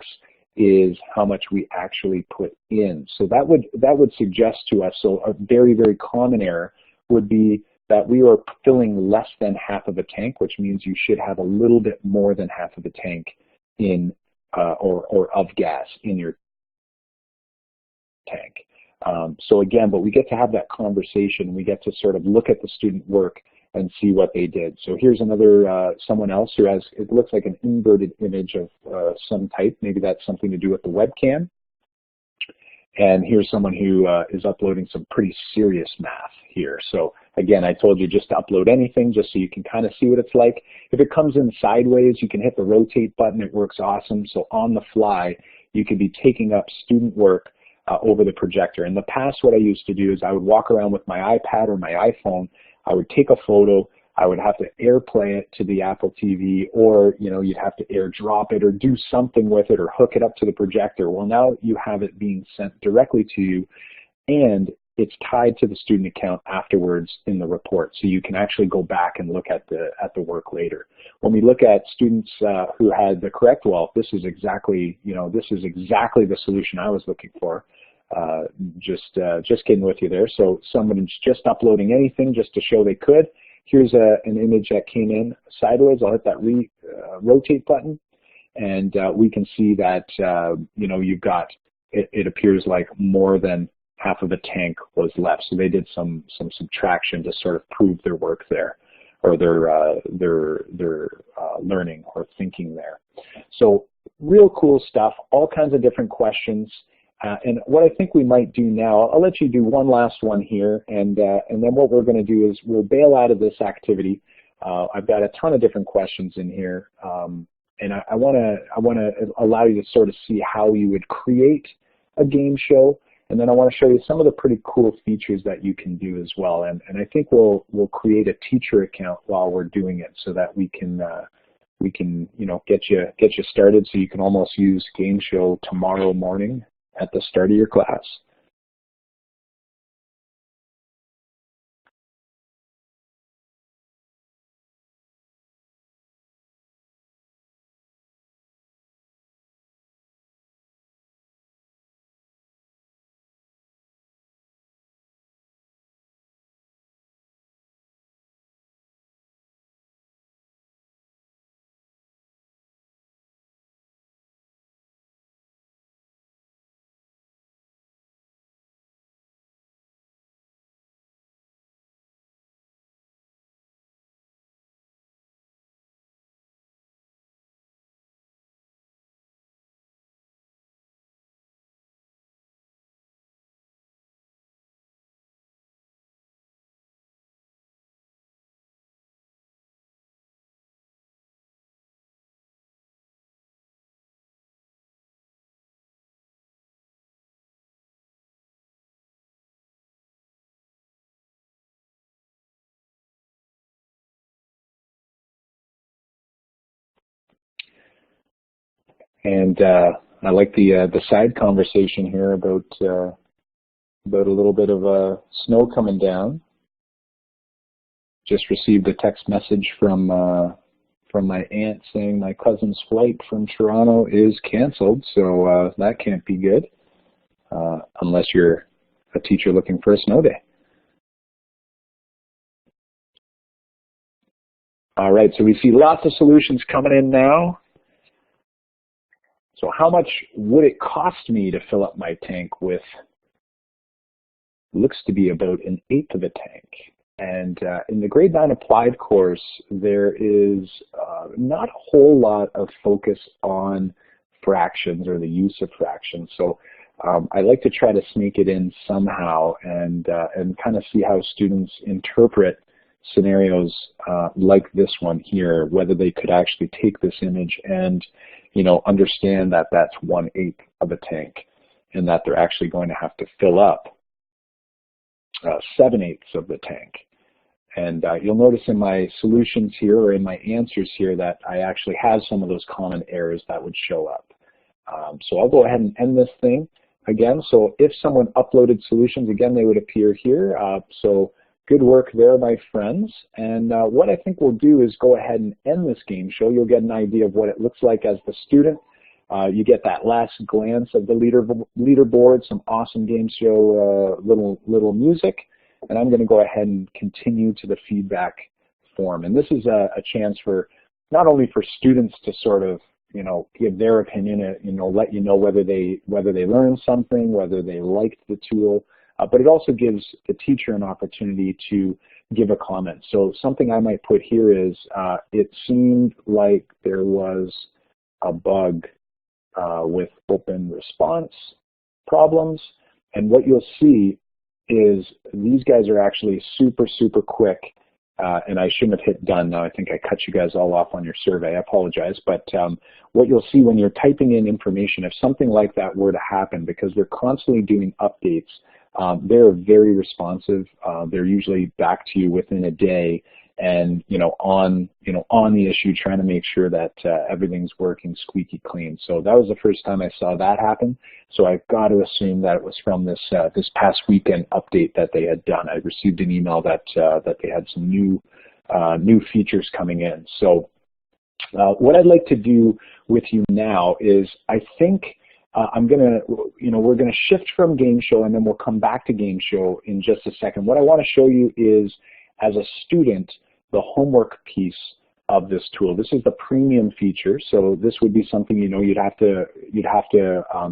is how much we actually put in. So that would suggest to us, so a very, very common error would be that we are filling less than half of a tank, which means you should have a little bit more than half of a tank in or of gas in your tank. So again, but we get to have that conversation. We get to sort of look at the student work and see what they did. So here's another someone else who has, it looks like an inverted image of some type. Maybe that's something to do with the webcam. And here's someone who is uploading some pretty serious math here. So again, I told you just to upload anything just so you can kind of see what it's like. If it comes in sideways, you can hit the rotate button. It works awesome. So on the fly, you could be taking up student work over the projector. In the past, what I used to do is I would walk around with my iPad or my iPhone. I would take a photo. I would have to AirPlay it to the Apple TV, or you'd have to AirDrop it or do something with it or hook it up to the projector. Well, now you have it being sent directly to you, and it's tied to the student account afterwards in the report, so you can actually go back and look at the work later. When we look at students who had the correct, well, this is exactly the solution I was looking for. Just kidding with you there. So someone's just uploading anything just to show they could. Here's an image that came in sideways. I'll hit that rotate button, and we can see that you've got it appears like more than half of the tank was left. So they did some subtraction to sort of prove their work there, or their learning or thinking there. So real cool stuff. All kinds of different questions. And what I think we might do now, I'll let you do one last one here, and then what we're going to do is we'll bail out of this activity. I've got a ton of different questions in here, and I want to allow you to sort of see how you would create a game show, and then I want to show you some of the pretty cool features that you can do as well. And I think we'll create a teacher account while we're doing it, so that we can get you started, so you can almost use Gameshow tomorrow morning at the start of your class. And I like the side conversation here about a little bit of snow coming down. Just received a text message from my aunt saying my cousin's flight from Toronto is canceled, so that can't be good, unless you're a teacher looking for a snow day. All right, so we see lots of solutions coming in now. So how much would it cost me to fill up my tank with, looks to be about 1/8 of a tank. And in the grade 9 applied course, there is not a whole lot of focus on fractions or the use of fractions. So I like to try to sneak it in somehow and kind of see how students interpret scenarios like this one here, whether they could actually take this image and, you know, understand that that's 1/8 of a tank and that they're actually going to have to fill up 7/8 of the tank. And you'll notice in my solutions here or in my answers here that I actually have some of those common errors that would show up. So I'll go ahead and end this thing again. So if someone uploaded solutions, again, they would appear here. So good work there, my friends. And what I think we'll do is go ahead and end this game show. You'll get an idea of what it looks like as the student. You get that last glance of the leaderboard, some awesome game show little music. And I'm going to go ahead and continue to the feedback form. And this is a chance for not only for students to sort of, you know, give their opinion, you know, let you know whether they learned something, whether they liked the tool, but it also gives the teacher an opportunity to give a comment. So something I might put here is, it seemed like there was a bug with open response problems. And what you'll see is these guys are actually super, super quick. And I shouldn't have hit done. Now I think I cut you guys all off on your survey. I apologize. But what you'll see when you're typing in information, if something like that were to happen, because they're constantly doing updates, they're very responsive. They're usually back to you within a day, and on the issue, trying to make sure that everything's working squeaky clean. So that was the first time I saw that happen. So I've got to assume that it was from this past weekend update that they had done. I received an email that they had some new features coming in. So what I'd like to do with you now is, I think we're gonna shift from Game Show, and then we'll come back to Game Show in just a second. What I want to show you is, as a student, the homework piece of this tool. This is the premium feature, so this would be something you'd have to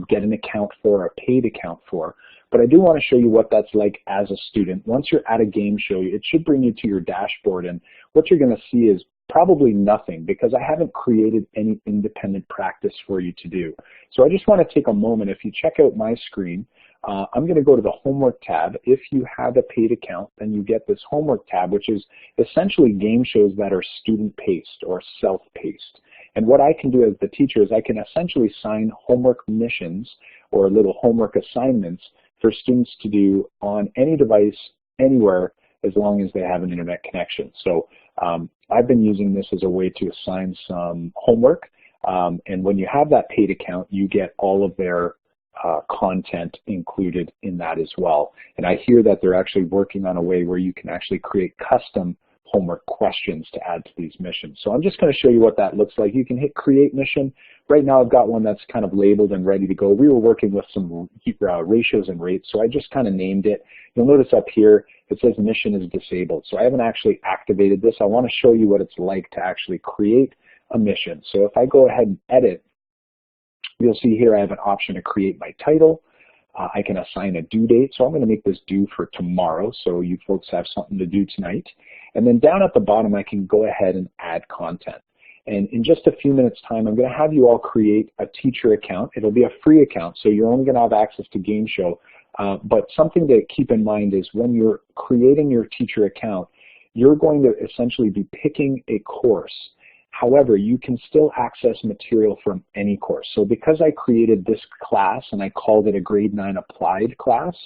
get an account for, a paid account for. But I do want to show you what that's like as a student. Once you're at a game show, it should bring you to your dashboard, and what you're going to see is probably nothing, because I haven't created any independent practice for you to do. So I just want to take a moment. If you check out my screen, I'm going to go to the homework tab. If you have a paid account, then you get this homework tab, which is essentially game shows that are student-paced or self-paced. And what I can do as the teacher is I can essentially assign homework missions or little homework assignments for students to do on any device, anywhere, as long as they have an internet connection. So I've been using this as a way to assign some homework. And when you have that paid account, you get all of their content included in that as well. And I hear that they're actually working on a way where you can actually create custom homework questions to add to these missions. So I'm just going to show you what that looks like. You can hit create mission. Right now I've got one that's kind of labeled and ready to go. We were working with some ratios and rates, so I just kind of named it. You'll notice up here it says mission is disabled. So I haven't actually activated this. I want to show you what it's like to actually create a mission. So if I go ahead and edit, you'll see here I have an option to create my title. I can assign a due date, so I'm going to make this due for tomorrow, so you folks have something to do tonight. And then down at the bottom, I can go ahead and add content. And in just a few minutes time, I'm going to have you all create a teacher account. It'll be a free account, so you're only going to have access to Game Show. But something to keep in mind is when you're creating your teacher account, you're going to essentially be picking a course. However, you can still access material from any course. So because I created this class and I called it a grade 9 applied class,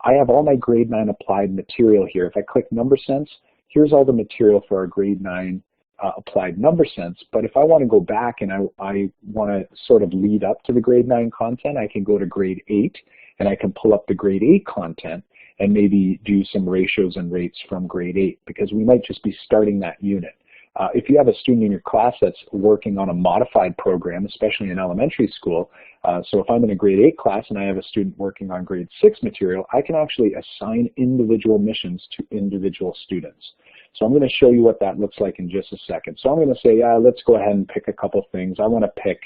I have all my grade 9 applied material here. If I click number sense, here's all the material for our grade 9 applied number sense. But if I want to go back and I want to sort of lead up to the grade 9 content, I can go to grade 8 and I can pull up the grade 8 content and maybe do some ratios and rates from grade 8, because we might just be starting that unit. If you have a student in your class that's working on a modified program, especially in elementary school, so if I'm in a grade 8 class and I have a student working on grade 6 material, I can actually assign individual missions to individual students. So I'm going to show you what that looks like in just a second. So I'm going to say, let's go ahead and pick a couple things. I want to pick,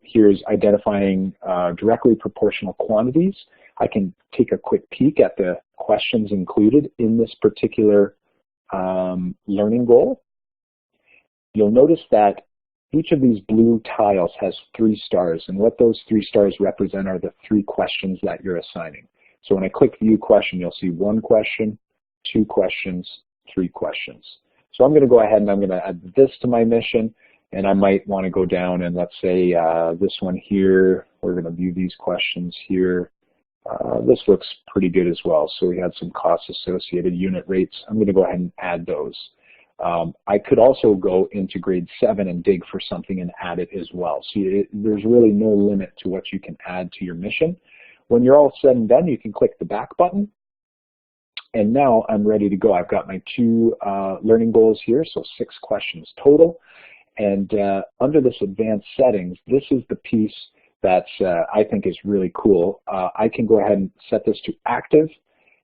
here's identifying directly proportional quantities. I can take a quick peek at the questions included in this particular learning goal. You'll notice that each of these blue tiles has 3 stars, and what those 3 stars represent are the 3 questions that you're assigning. So when I click View Question, you'll see 1 question, 2 questions, 3 questions. So I'm going to go ahead and I'm going to add this to my mission, and I might want to go down and let's say this one here, we're going to view these questions here. This looks pretty good as well. So we had some costs associated, unit rates. I'm going to go ahead and add those. I could also go into grade 7 and dig for something and add it as well. So there's really no limit to what you can add to your mission. When you're all said and done, you can click the back button. And now I'm ready to go. I've got my 2 learning goals here, so 6 questions total. And under this advanced settings, this is the piece that's I think is really cool. I can go ahead and set this to active,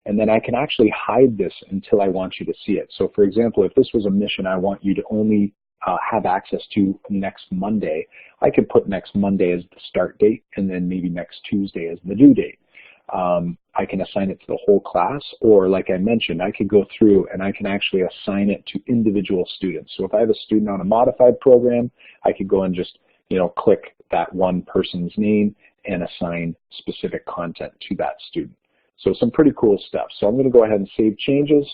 and then I can actually hide this until I want you to see it. So for example, if this was a mission I want you to only have access to next Monday, I could put next Monday as the start date and then maybe next Tuesday as the due date. I can assign it to the whole class, or like I mentioned, I could go through and I can actually assign it to individual students. So if I have a student on a modified program, I could go and just click that one person's name and assign specific content to that student. So some pretty cool stuff. So I'm going to go ahead and save changes,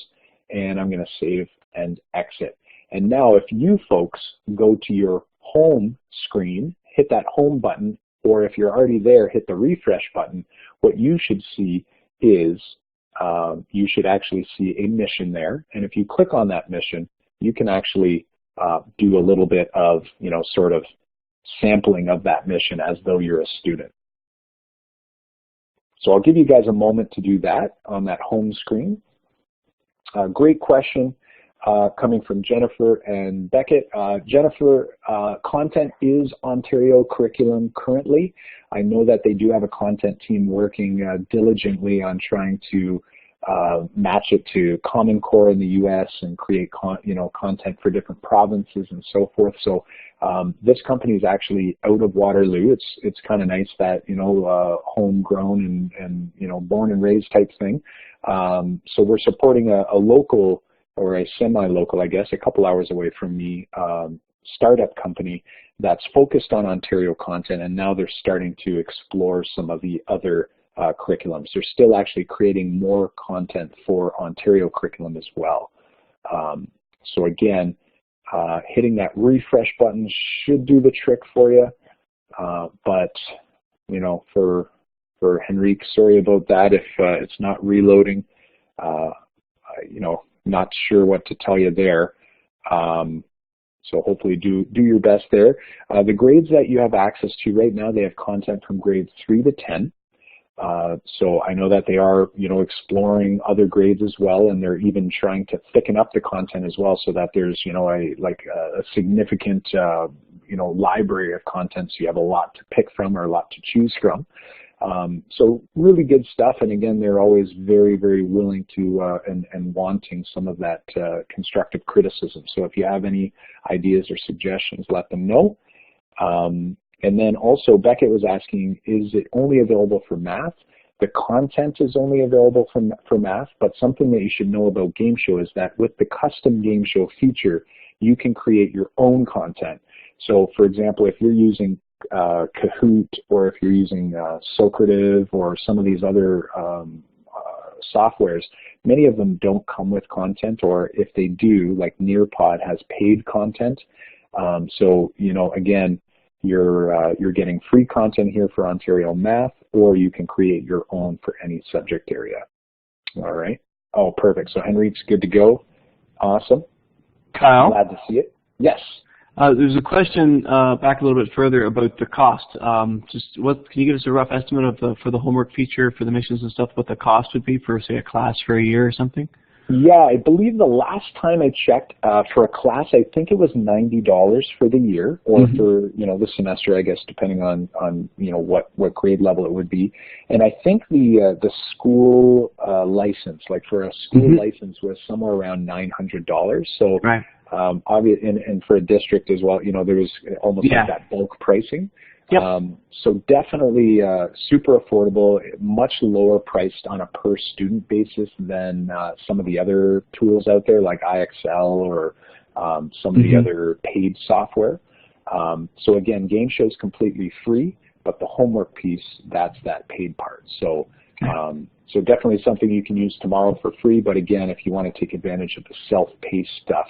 and I'm going to save and exit. And now if you folks go to your home screen, hit that home button, or if you're already there, hit the refresh button, what you should see is you should actually see a mission there. And if you click on that mission, you can actually do a little bit of, sort of sampling of that mission as though you're a student. So I'll give you guys a moment to do that on that home screen. Great question coming from Jennifer and Beckett. Jennifer, content is Ontario curriculum currently. I know that they do have a content team working diligently on trying to match it to Common Core in the U.S. and create content for different provinces and so forth. So this company is actually out of Waterloo. It's kind of nice that homegrown and born and raised type thing. So we're supporting a local or a semi-local, I guess, a couple hours away from me, startup company that's focused on Ontario content, and now they're starting to explore some of the other curriculums. They're still actually creating more content for Ontario curriculum as well. So again, hitting that refresh button should do the trick for you. But for Henrique, sorry about that if it's not reloading. Not sure what to tell you there. So hopefully do your best there. The grades that you have access to right now, they have content from grades 3 to 10. So I know that they are, exploring other grades as well, and they're even trying to thicken up the content as well, so that there's, a significant, library of content, so you have a lot to pick from or a lot to choose from. So really good stuff, and again, they're always very, very willing to and wanting some of that constructive criticism. So if you have any ideas or suggestions, let them know. And then also, Beckett was asking, is it only available for math? The content is only available for math, but something that you should know about Gameshow is that with the Custom Gameshow feature, you can create your own content. So for example, if you're using Kahoot, or if you're using Socrative or some of these other softwares, many of them don't come with content, or if they do, like Nearpod has paid content. So again, you're getting free content here for Ontario Math, or you can create your own for any subject area. All right. Oh, perfect. So Henrique's good to go. Awesome. Kyle? Glad to see it. Yes. There's a question back a little bit further about the cost. Can you give us a rough estimate of for the homework feature, for the missions and stuff, what the cost would be for, say, a class for a year or something? Yeah, I believe the last time I checked for a class, I think it was $90 for the year, or for the semester, I guess, depending on what grade level it would be. And I think the school license, like for a school license, was somewhere around $900. So, right. And for a district as well, there was almost like that bulk pricing. Yep. So definitely super affordable, much lower priced on a per student basis than some of the other tools out there like IXL or some of the other paid software. So again, Gameshow is completely free, but the homework piece, that's that paid part. So so definitely something you can use tomorrow for free, but again, if you want to take advantage of the self-paced stuff,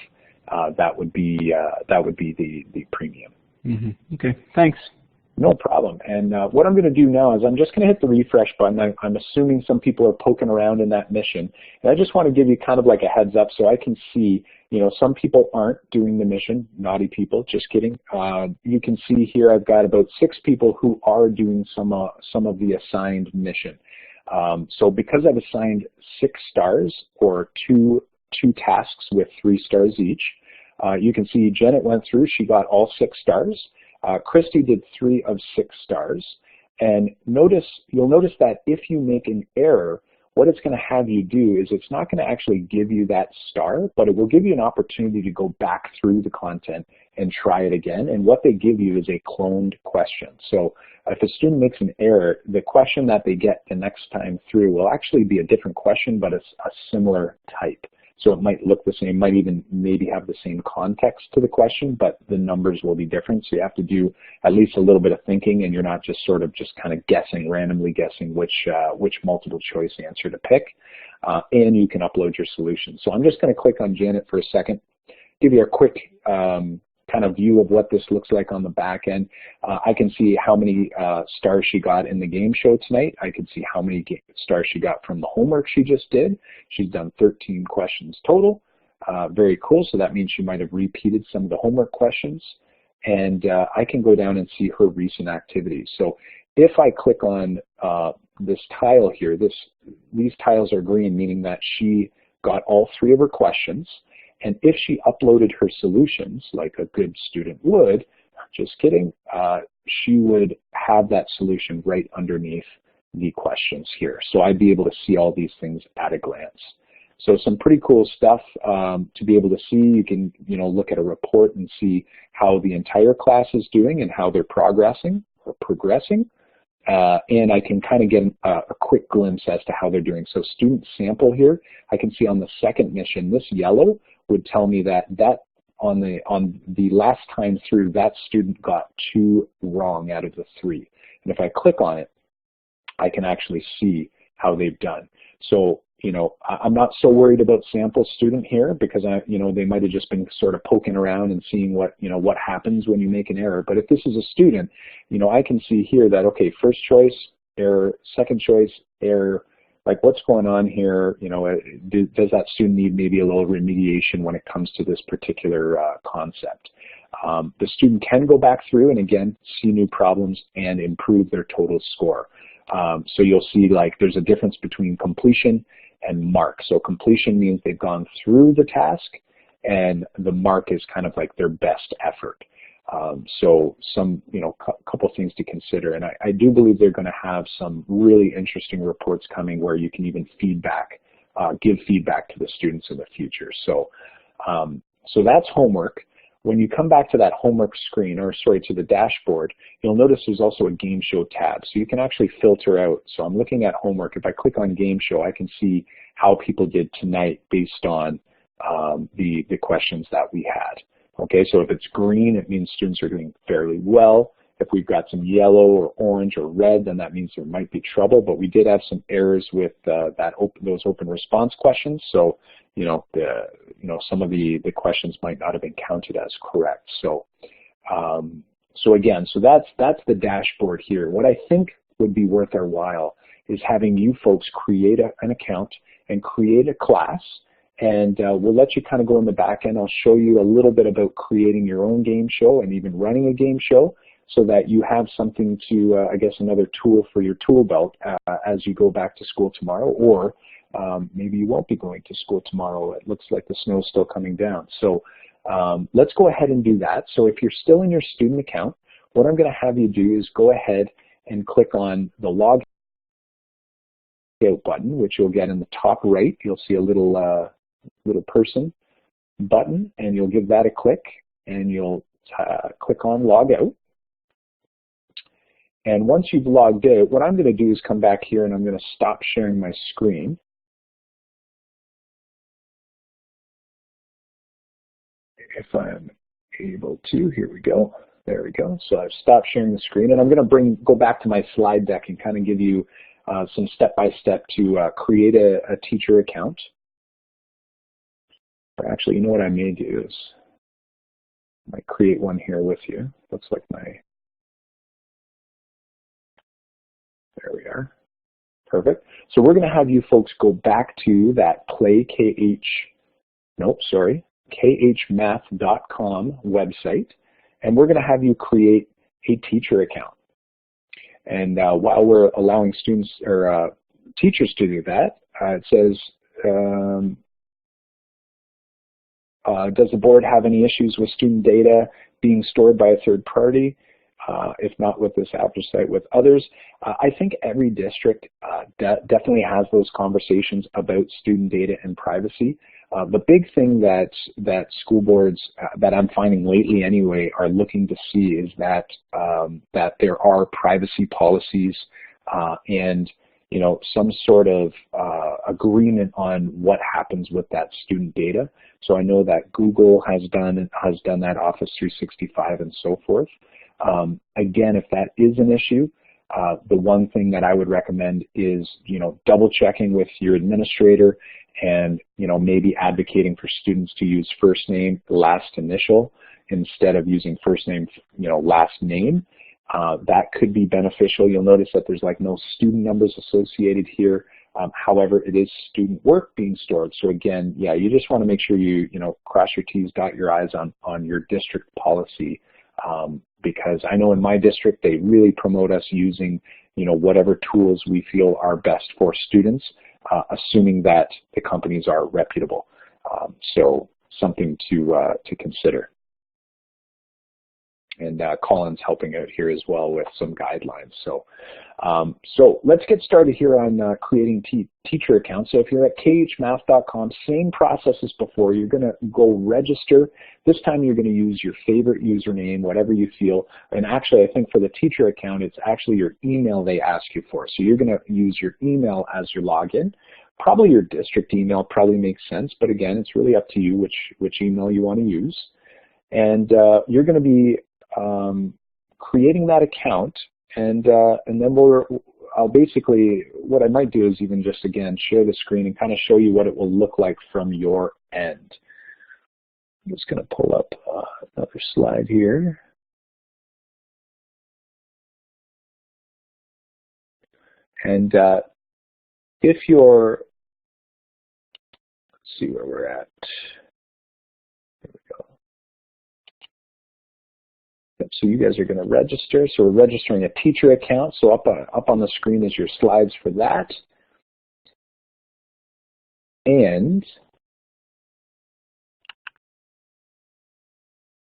that would be the premium. Okay, thanks. No problem. And what I'm going to do now is I'm just going to hit the refresh button. I'm assuming some people are poking around in that mission. And I just want to give you kind of like a heads up so I can see, some people aren't doing the mission. Naughty people, just kidding. You can see here I've got about 6 people who are doing some of the assigned mission. So because I've assigned 6 stars or two tasks with 3 stars each, you can see Janet went through. She got all 6 stars. Christy did 3 of 6 stars, and you'll notice that if you make an error, what it's going to have you do is it's not going to actually give you that star, but it will give you an opportunity to go back through the content and try it again. And what they give you is a cloned question. So if a student makes an error, the question that they get the next time through will actually be a different question, but it's a similar type. So it might look the same, might even maybe have the same context to the question, but the numbers will be different. So you have to do at least a little bit of thinking, and you're not just sort of just kind of randomly guessing which multiple choice answer to pick. And you can upload your solution. So I'm just going to click on Janet for a second, give you a quick kind of view of what this looks like on the back end. I can see how many stars she got in the game show tonight. I can see how many stars she got from the homework she just did. She's done 13 questions total. Very cool. So that means she might have repeated some of the homework questions. And I can go down and see her recent activities. So if I click on this tile here, these tiles are green, meaning that she got all 3 of her questions. And if she uploaded her solutions, like a good student would, just kidding, she would have that solution right underneath the questions here. So I'd be able to see all these things at a glance. So some pretty cool stuff to be able to see. You can look at a report and see how the entire class is doing and how they're progressing. And I can kind of get a quick glimpse as to how they're doing. So student sample here, I can see on the second mission, this yellow would tell me that on the last time through, that student got 2 wrong out of the 3. And if I click on it, I can actually see how they've done. So, I'm not so worried about sample student here because they might have just been sort of poking around and seeing what happens when you make an error. But if this is a student, I can see here that, okay, first choice, error, second choice, error, like what's going on here, does that student need maybe a little remediation when it comes to this particular concept? The student can go back through and again, see new problems and improve their total score. So you'll see like there's a difference between completion and mark. So completion means they've gone through the task and the mark is kind of like their best effort. So some, couple things to consider. And I do believe they're going to have some really interesting reports coming where you can even give feedback to the students in the future. So, so that's homework. When you come back to that homework screen, to the dashboard, you'll notice there's also a Game Show tab. So you can actually filter out. So I'm looking at homework. If I click on Game Show, I can see how people did tonight based on the questions that we had. Okay, so if it's green, it means students are doing fairly well. If we've got some yellow or orange or red, then that means there might be trouble. But we did have some errors with those open response questions. So, some of the questions might not have been counted as correct. So, so that's the dashboard here. What I think would be worth our while is having you folks create an account and create a class and we'll let you kind of go in the back end. I'll show you a little bit about creating your own game show and even running a game show, so that you have something to, I guess, another tool for your tool belt as you go back to school tomorrow, or maybe you won't be going to school tomorrow. It looks like the snow's still coming down. So let's go ahead and do that. So if you're still in your student account, what I'm going to have you do is go ahead and click on the log out button, which you'll get in the top right. You'll see a little person button, and you'll give that a click, and you'll click on log out. And once you've logged out, what I'm going to do is come back here, and I'm going to stop sharing my screen. If I'm able to, here we go. There we go. So I've stopped sharing the screen, and I'm going to go back to my slide deck and kind of give you some step-by-step to create a teacher account. Or actually, you know what I may do is I might create one here with you. Looks like there we are. Perfect. So we're going to have you folks go back to that khmath.com website, and we're going to have you create a teacher account. And while we're allowing students or teachers to do that, it says, does the board have any issues with student data being stored by a third party? If not with this after site, with others. I think every district definitely has those conversations about student data and privacy. The big thing that school boards, that I'm finding lately anyway, are looking to see is that that there are privacy policies and some sort of agreement on what happens with that student data. So I know that Google has done that, Office 365 and so forth. Again, if that is an issue, the one thing that I would recommend is, double checking with your administrator and, maybe advocating for students to use first name, last initial instead of using first name, last name. That could be beneficial. You'll notice that there's like no student numbers associated here. However, it is student work being stored. So again, yeah, you just want to make sure you, cross your T's, dot your I's on your district policy. Because I know in my district, they really promote us using, whatever tools we feel are best for students, assuming that the companies are reputable. So something to consider. And Colin's helping out here as well with some guidelines. So let's get started here on creating teacher accounts. So if you're at khmath.com, same process as before. You're going to go register. This time you're going to use your favorite username, whatever you feel. And actually, I think for the teacher account, it's actually your email they ask you for. So you're going to use your email as your login. Probably your district email probably makes sense. But again, it's really up to you which email you want to use. And you're going to be creating that account, and then I'll basically, what I might do is even just again share the screen and kind of show you what it will look like from your end. I'm just going to pull up another slide here. And if you're, let's see where we're at. There we go. So you guys are going to register. So we're registering a teacher account. So up on the screen is your slides for that. And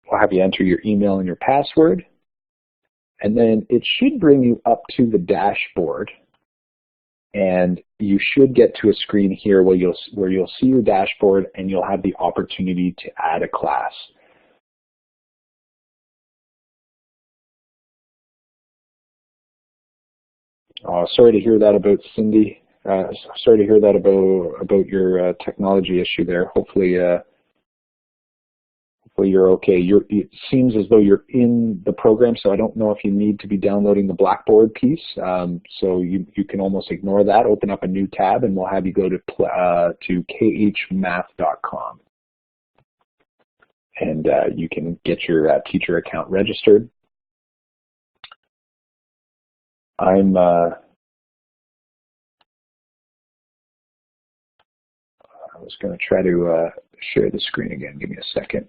we'll have you enter your email and your password. And then it should bring you up to the dashboard. And you should get to a screen here where you'll see your dashboard, and you'll have the opportunity to add a class. Sorry to hear that about Cindy. Sorry to hear that about your technology issue there. Hopefully you're okay. It seems as though you're in the program, so I don't know if you need to be downloading the Blackboard piece. So you can almost ignore that. Open up a new tab, and we'll have you go to khmath.com. And you can get your teacher account registered. was going to try to share the screen again. Give me a second.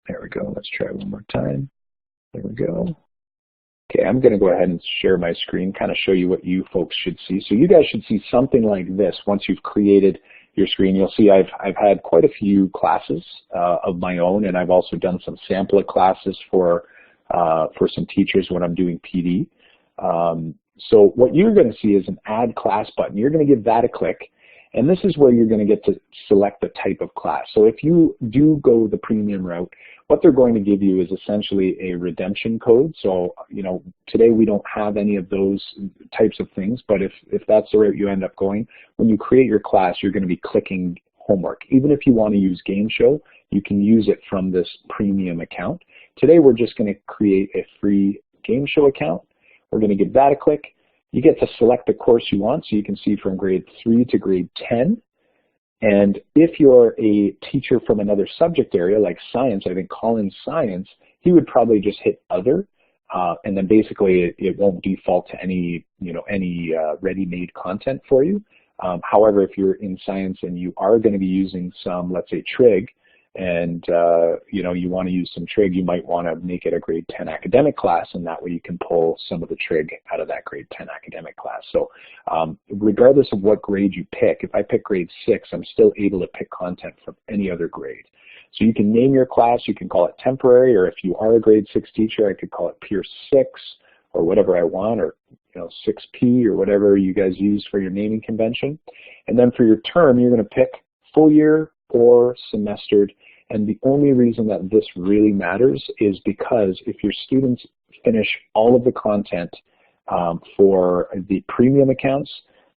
There we go. Let's try one more time. There we go. Okay, I'm going to go ahead and share my screen, kind of show you what you folks should see. So you guys should see something like this once you've created your screen. You'll see I've had quite a few classes of my own, and I've also done some sample classes for some teachers when I'm doing PD. So what you're going to see is an Add Class button. You're going to give that a click, and this is where you're going to get to select the type of class. So if you do go the premium route, what they're going to give you is essentially a redemption code. So, today we don't have any of those types of things, but if that's the route you end up going, when you create your class, you're going to be clicking homework. Even if you want to use Gameshow, you can use it from this premium account. Today we're just going to create a free Gameshow account. We're going to give that a click. You get to select the course you want, so you can see from grade 3 to grade 10. And if you're a teacher from another subject area, like science, I think Colin's science, he would probably just hit other, and then basically it won't default to any ready-made content for you. However, if you're in science and you are going to be using some, let's say, trig, and you want to use some trig, you might want to make it a grade 10 academic class, and that way you can pull some of the trig out of that grade 10 academic class. So regardless of what grade you pick, if I pick grade 6, I'm still able to pick content from any other grade. So you can name your class, you can call it temporary, or if you are a grade 6 teacher, I could call it Peer 6 or whatever I want, or 6P or whatever you guys use for your naming convention. And then for your term, you're going to pick full year or semestered. And the only reason that this really matters is because if your students finish all of the content for the premium accounts,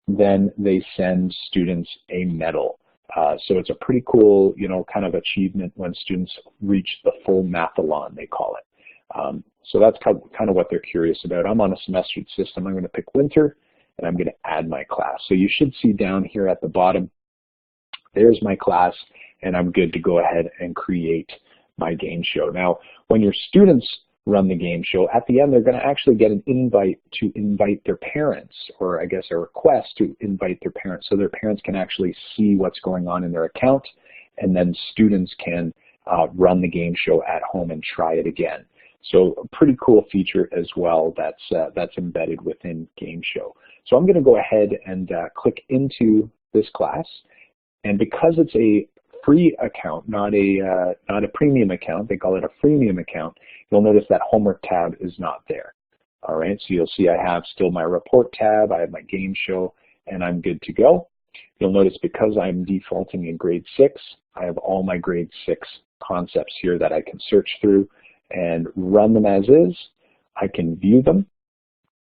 then they send students a medal. So it's a pretty cool, kind of achievement when students reach the full mathalon, they call it. So that's kind of what they're curious about. I'm on a semestered system. I'm going to pick winter, and I'm going to add my class. So you should see down here at the bottom, there's my class, and I'm good to go ahead and create my game show. Now, when your students run the game show, at the end, they're going to actually get an invite to invite their parents, or I guess a request to invite their parents, so their parents can actually see what's going on in their account, and then students can run the game show at home and try it again. So a pretty cool feature as well that's embedded within Gameshow. So I'm going to go ahead and click into this class, and because it's a free account, not a premium account, they call it a freemium account, you'll notice that homework tab is not there. All right, so you'll see I have still my report tab, I have my game show, and I'm good to go. You'll notice because I'm defaulting in grade 6, I have all my grade 6 concepts here that I can search through and run them as is. I can view them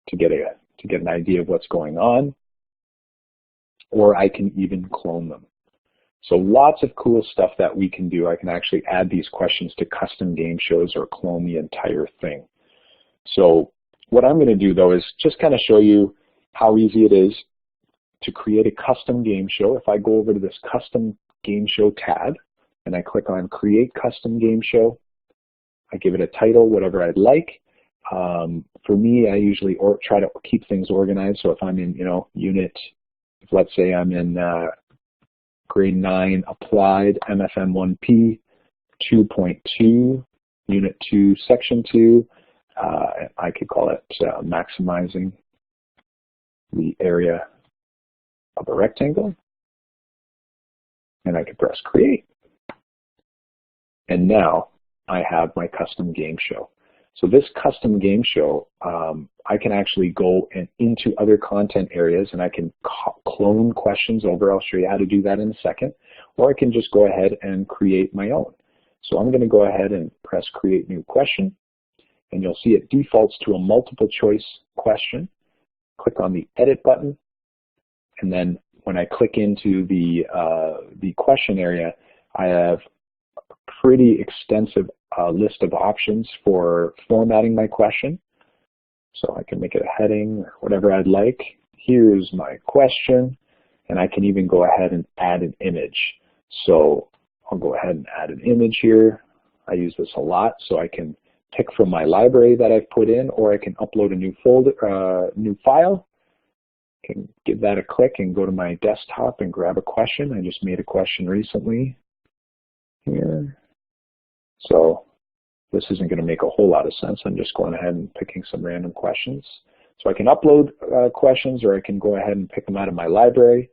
to get an idea of what's going on, or I can even clone them. So lots of cool stuff that we can do. I can actually add these questions to custom game shows or clone the entire thing. So what I'm going to do, though, is just kind of show you how easy it is to create a custom game show. If I go over to this custom game show tab and I click on create custom game show, I give it a title, whatever I'd like. For me, I usually try to keep things organized. So if I'm in, unit, let's say I'm in grade 9 applied MFM 1P 2.2, unit 2, section 2, I could call it maximizing the area of a rectangle, and I could press create. And now I have my custom game show. So this custom game show, I can actually go into other content areas, and I can clone questions over. I'll show you how to do that in a second. Or I can just go ahead and create my own. So I'm going to go ahead and press create new question, and you'll see it defaults to a multiple choice question. Click on the edit button, and then when I click into the question area, I have a pretty extensive list of options for formatting my question. So I can make it a heading or whatever I'd like. Here's my question, and I can even go ahead and add an image. So I'll go ahead and add an image here. I use this a lot, so I can pick from my library that I've put in, or I can upload a new folder, new file, can give that a click and go to my desktop and grab a question. I just made a question recently here. So this isn't going to make a whole lot of sense. I'm just going ahead and picking some random questions. So I can upload questions, or I can go ahead and pick them out of my library,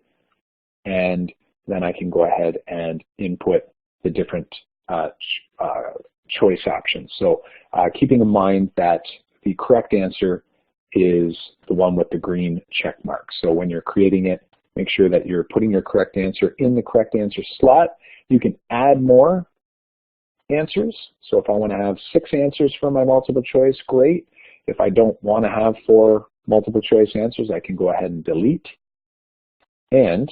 and then I can go ahead and input the different choice options. So keeping in mind that the correct answer is the one with the green check mark. So when you're creating it, make sure that you're putting your correct answer in the correct answer slot. You can add more answers. So if I want to have 6 answers for my multiple choice, great. If I don't want to have 4 multiple choice answers, I can go ahead and delete. And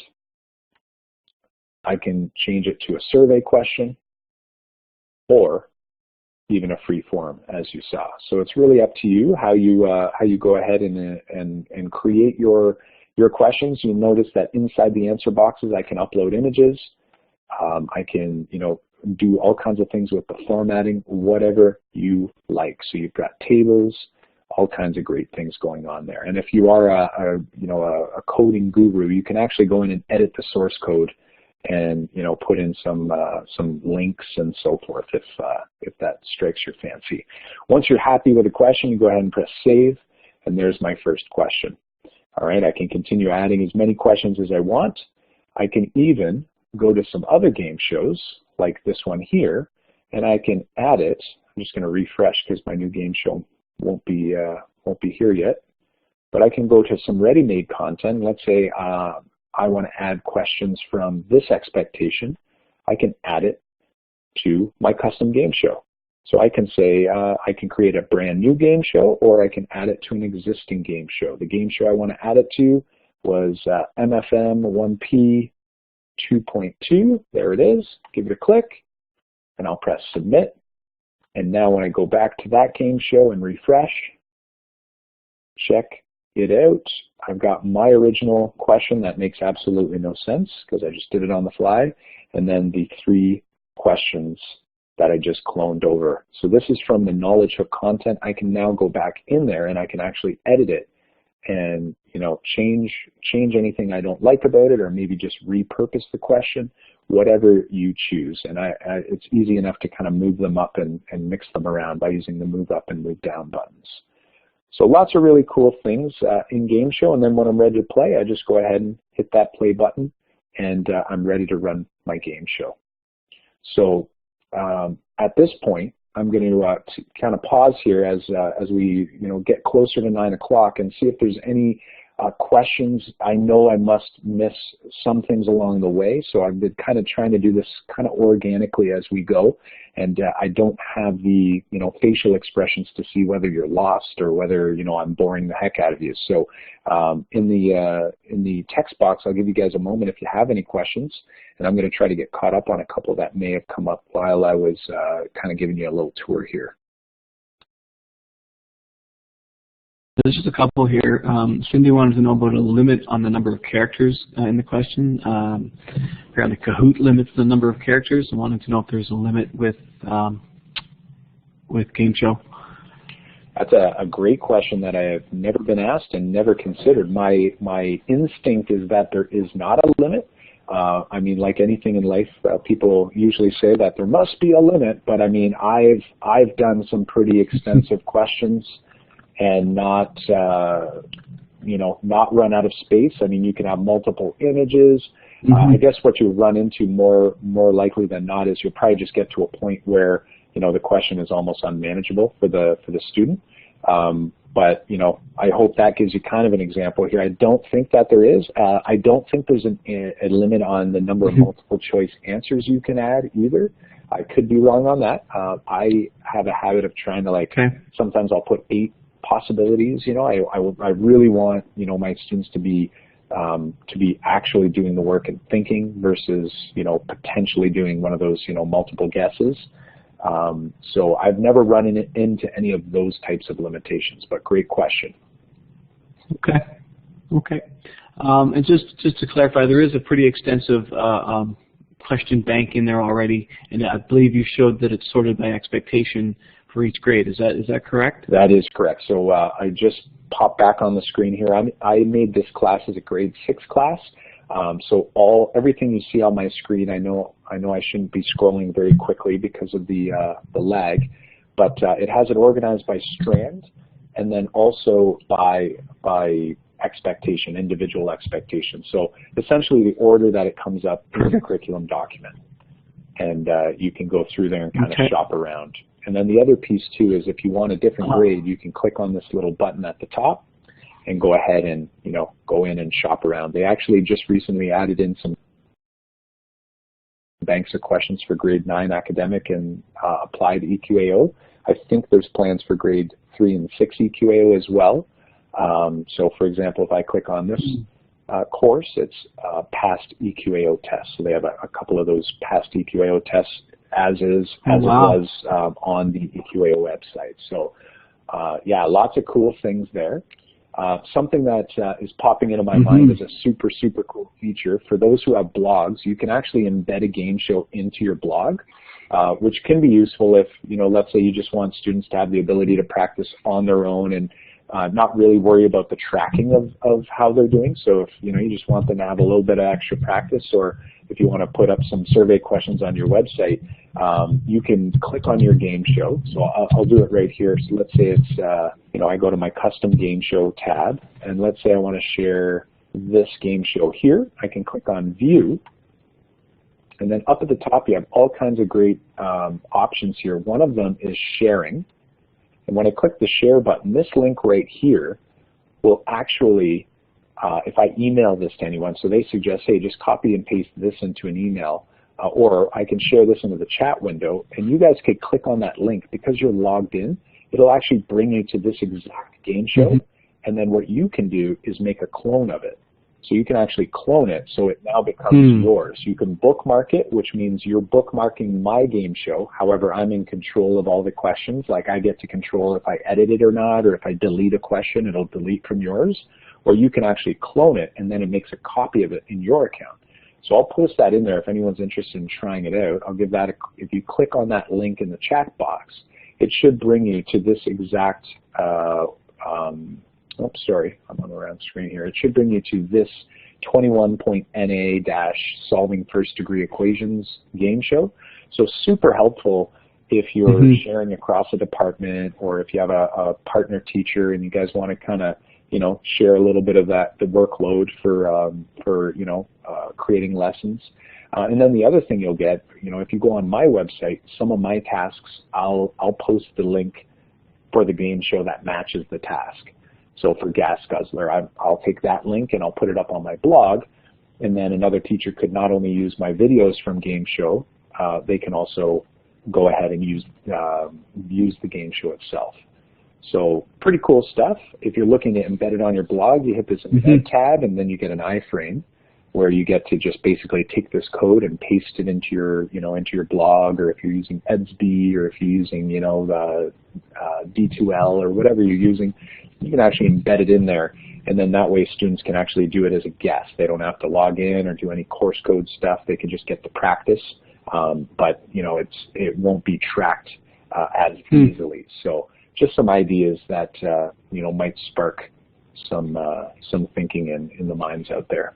I can change it to a survey question or even a free form, as you saw. So it's really up to you how you go ahead and create your questions. You'll notice that inside the answer boxes, I can upload images. I can do all kinds of things with the formatting, whatever you like. So you've got tables, all kinds of great things going on there. And if you are a coding guru, you can actually go in and edit the source code and put in some links and so forth if that strikes your fancy. Once you're happy with the question, you go ahead and press save, and there's my first question. All right, I can continue adding as many questions as I want. I can even go to some other game shows like this one here, and I can add it. I'm just going to refresh because my new game show won't be here yet. But I can go to some ready-made content. Let's say I want to add questions from this expectation. I can add it to my custom game show. So I can say I can create a brand new game show, or I can add it to an existing game show. The game show I want to add it to was MFM 1P 2.2. There it is. Give it a click, and I'll press submit. And now when I go back to that game show and refresh, check it out, I've got my original question that makes absolutely no sense because I just did it on the fly, and then the 3 questions that I just cloned over. So this is from the Knowledgehook content. I can now go back in there and I can actually edit it and change anything I don't like about it, or maybe just repurpose the question, whatever you choose. And it's easy enough to kind of move them up and mix them around by using the move up and move down buttons. So lots of really cool things in Game Show, and then when I'm ready to play, I just go ahead and hit that play button, and I'm ready to run my game show. So at this point, I'm going to kind of pause here as we get closer to 9 o'clock and see if there's any questions. I know I must miss some things along the way, so I've been kind of trying to do this kind of organically as we go, and I don't have the facial expressions to see whether you're lost or whether I'm boring the heck out of you. So in the text box, I'll give you guys a moment if you have any questions, and I'm going to try to get caught up on a couple that may have come up while I was kind of giving you a little tour here. There's just a couple here. Cindy wanted to know about a limit on the number of characters in the question. Apparently Kahoot limits the number of characters, and wanted to know if there's a limit with Game Show. That's a great question that I have never been asked and never considered. My instinct is that there is not a limit. I mean, like anything in life, people usually say that there must be a limit, but I mean, I've done some pretty extensive questions and not run out of space. I mean, you can have multiple images. I guess what you run into more likely than not is you'll probably just get to a point where the question is almost unmanageable for the student. But I hope that gives you kind of an example here. I don't think that there is. I don't think there's a limit on the number of multiple choice answers you can add either. I could be wrong on that. I have a habit of trying to sometimes I'll put 8 possibilities. I really want my students to be actually doing the work and thinking versus potentially doing one of those multiple guesses. So I've never run into any of those types of limitations, but great question. Okay. And just to clarify, there is a pretty extensive question bank in there already, and I believe you showed that it's sorted by expectation for each grade. Is that correct? That is correct. So I just popped back on the screen here. I made this class as a grade 6 class. So everything you see on my screen, I know I shouldn't be scrolling very quickly because of the lag, but it has it organized by strand, and then also by expectation, individual expectation. So essentially the order that it comes up in the curriculum document. And you can go through there and kind of shop around. And then the other piece too is if you want a different grade, you can click on this little button at the top and go ahead and, go in and shop around. They actually just recently added in some banks of questions for grade 9 academic and applied EQAO. I think there's plans for grade 3 and 6 EQAO as well. So for example, if I click on this course, it's past EQAO tests. So they have a couple of those past EQAO tests as it was on the EQAO website. So yeah, lots of cool things there. Something that is popping into my mind is a super, super cool feature. For those who have blogs, you can actually embed a game show into your blog, which can be useful if, let's say you just want students to have the ability to practice on their own and not really worry about the tracking of how they're doing. So if you just want them to have a little bit of extra practice, or if you want to put up some survey questions on your website, you can click on your game show. So I'll do it right here. So let's say it's, I go to my Custom Gameshow tab, and let's say I want to share this game show here. I can click on View, and then up at the top you have all kinds of great options here. One of them is sharing. And when I click the share button, this link right here will actually, if I email this to anyone, so they suggest, hey, just copy and paste this into an email, or I can share this into the chat window, and you guys could click on that link. Because you're logged in, it'll actually bring you to this exact game show, and then what you can do is make a clone of it. So you can actually clone it so it now becomes yours. You can bookmark it, which means you're bookmarking my game show. However, I'm in control of all the questions. Like I get to control if I edit it or not, or if I delete a question, it'll delete from yours. Or you can actually clone it, and then it makes a copy of it in your account. So I'll post that in there if anyone's interested in trying it out. I'll give that if you click on that link in the chat box, it should bring you to this exact oops, sorry, I'm on the wrong screen here. It should bring you to this 21.NA-solving first degree equations game show. So super helpful if you're sharing across a department, or if you have a partner teacher and you guys want to kind of, share a little bit of the workload for creating lessons. And then the other thing you'll get, if you go on my website, some of my tasks, I'll post the link for the game show that matches the task. So for Gas Guzzler, I'll take that link and I'll put it up on my blog, and then another teacher could not only use my videos from Game Show, they can also go ahead and use the game show itself. So pretty cool stuff. If you're looking to embed it on your blog, you hit this embed tab, and then you get an iframe where you get to just basically take this code and paste it into your blog, or if you're using EDSB, or if you're using the D2L or whatever you're using, you can actually embed it in there, and then that way students can actually do it as a guest. They don't have to log in or do any course code stuff. They can just get the practice, but it won't be tracked as easily. So just some ideas that might spark some thinking in the minds out there.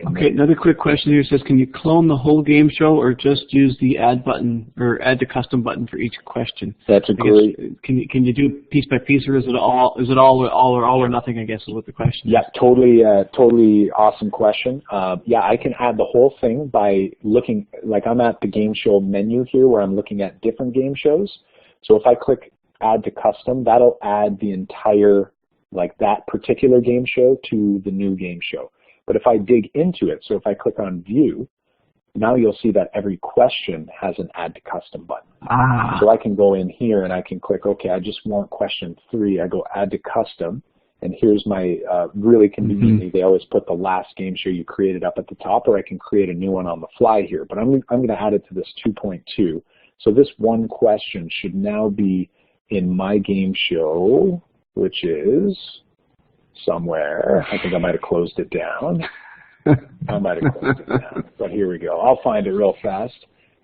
Okay, another quick question here says, can you clone the whole game show, or just use the add button or add to custom button for each question? That's a great. Can you do piece by piece, or is it all or nothing? I guess is what the question is. Yeah, totally awesome question. Yeah, I can add the whole thing by looking. Like I'm at the game show menu here, where I'm looking at different game shows. So if I click add to custom, that'll add the entire, like that particular game show to the new game show. But if I dig into it, so if I click on View, now you'll see that every question has an Add to Custom button. So I can go in here and I can click, okay, I just want question 3. I go Add to Custom, and here's my, really conveniently, they always put the last game show you created up at the top, or I can create a new one on the fly here. But I'm going to add it to this 2.2. So this one question should now be in my game show, which is somewhere. I think I might have closed it down. But here we go. I'll find it real fast.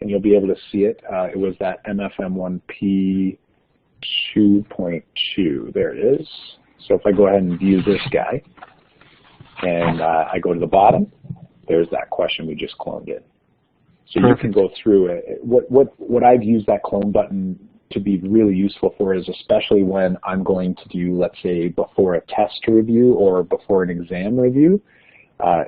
and you'll be able to see it. It was that MFM1P 2.2. There it is. So if I go ahead and view this guy, and I go to the bottom, there's that question we just cloned in. So you can go through it. What I've used that clone button to be really useful for is especially when I'm going to do, let's say, before a test review or before an exam review.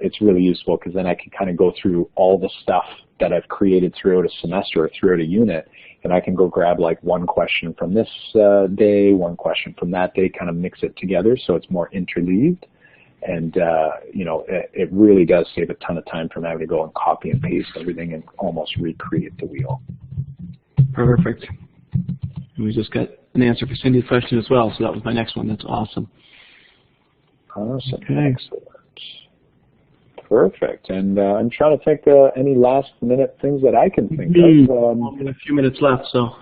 It's really useful because then I can kind of go through all the stuff that I've created throughout a semester or throughout a unit, and I can go grab like one question from this day, one question from that day, kind of mix it together so it's more interleaved. And, you know, it really does save a ton of time from having to go and copy and paste everything and almost recreate the wheel. Perfect. And we just got an answer for Cindy's question as well, so that was my next one. That's awesome. Awesome. Okay. Excellent. Perfect. And I'm trying to think any last minute things that I can think of. We have a few minutes left, so.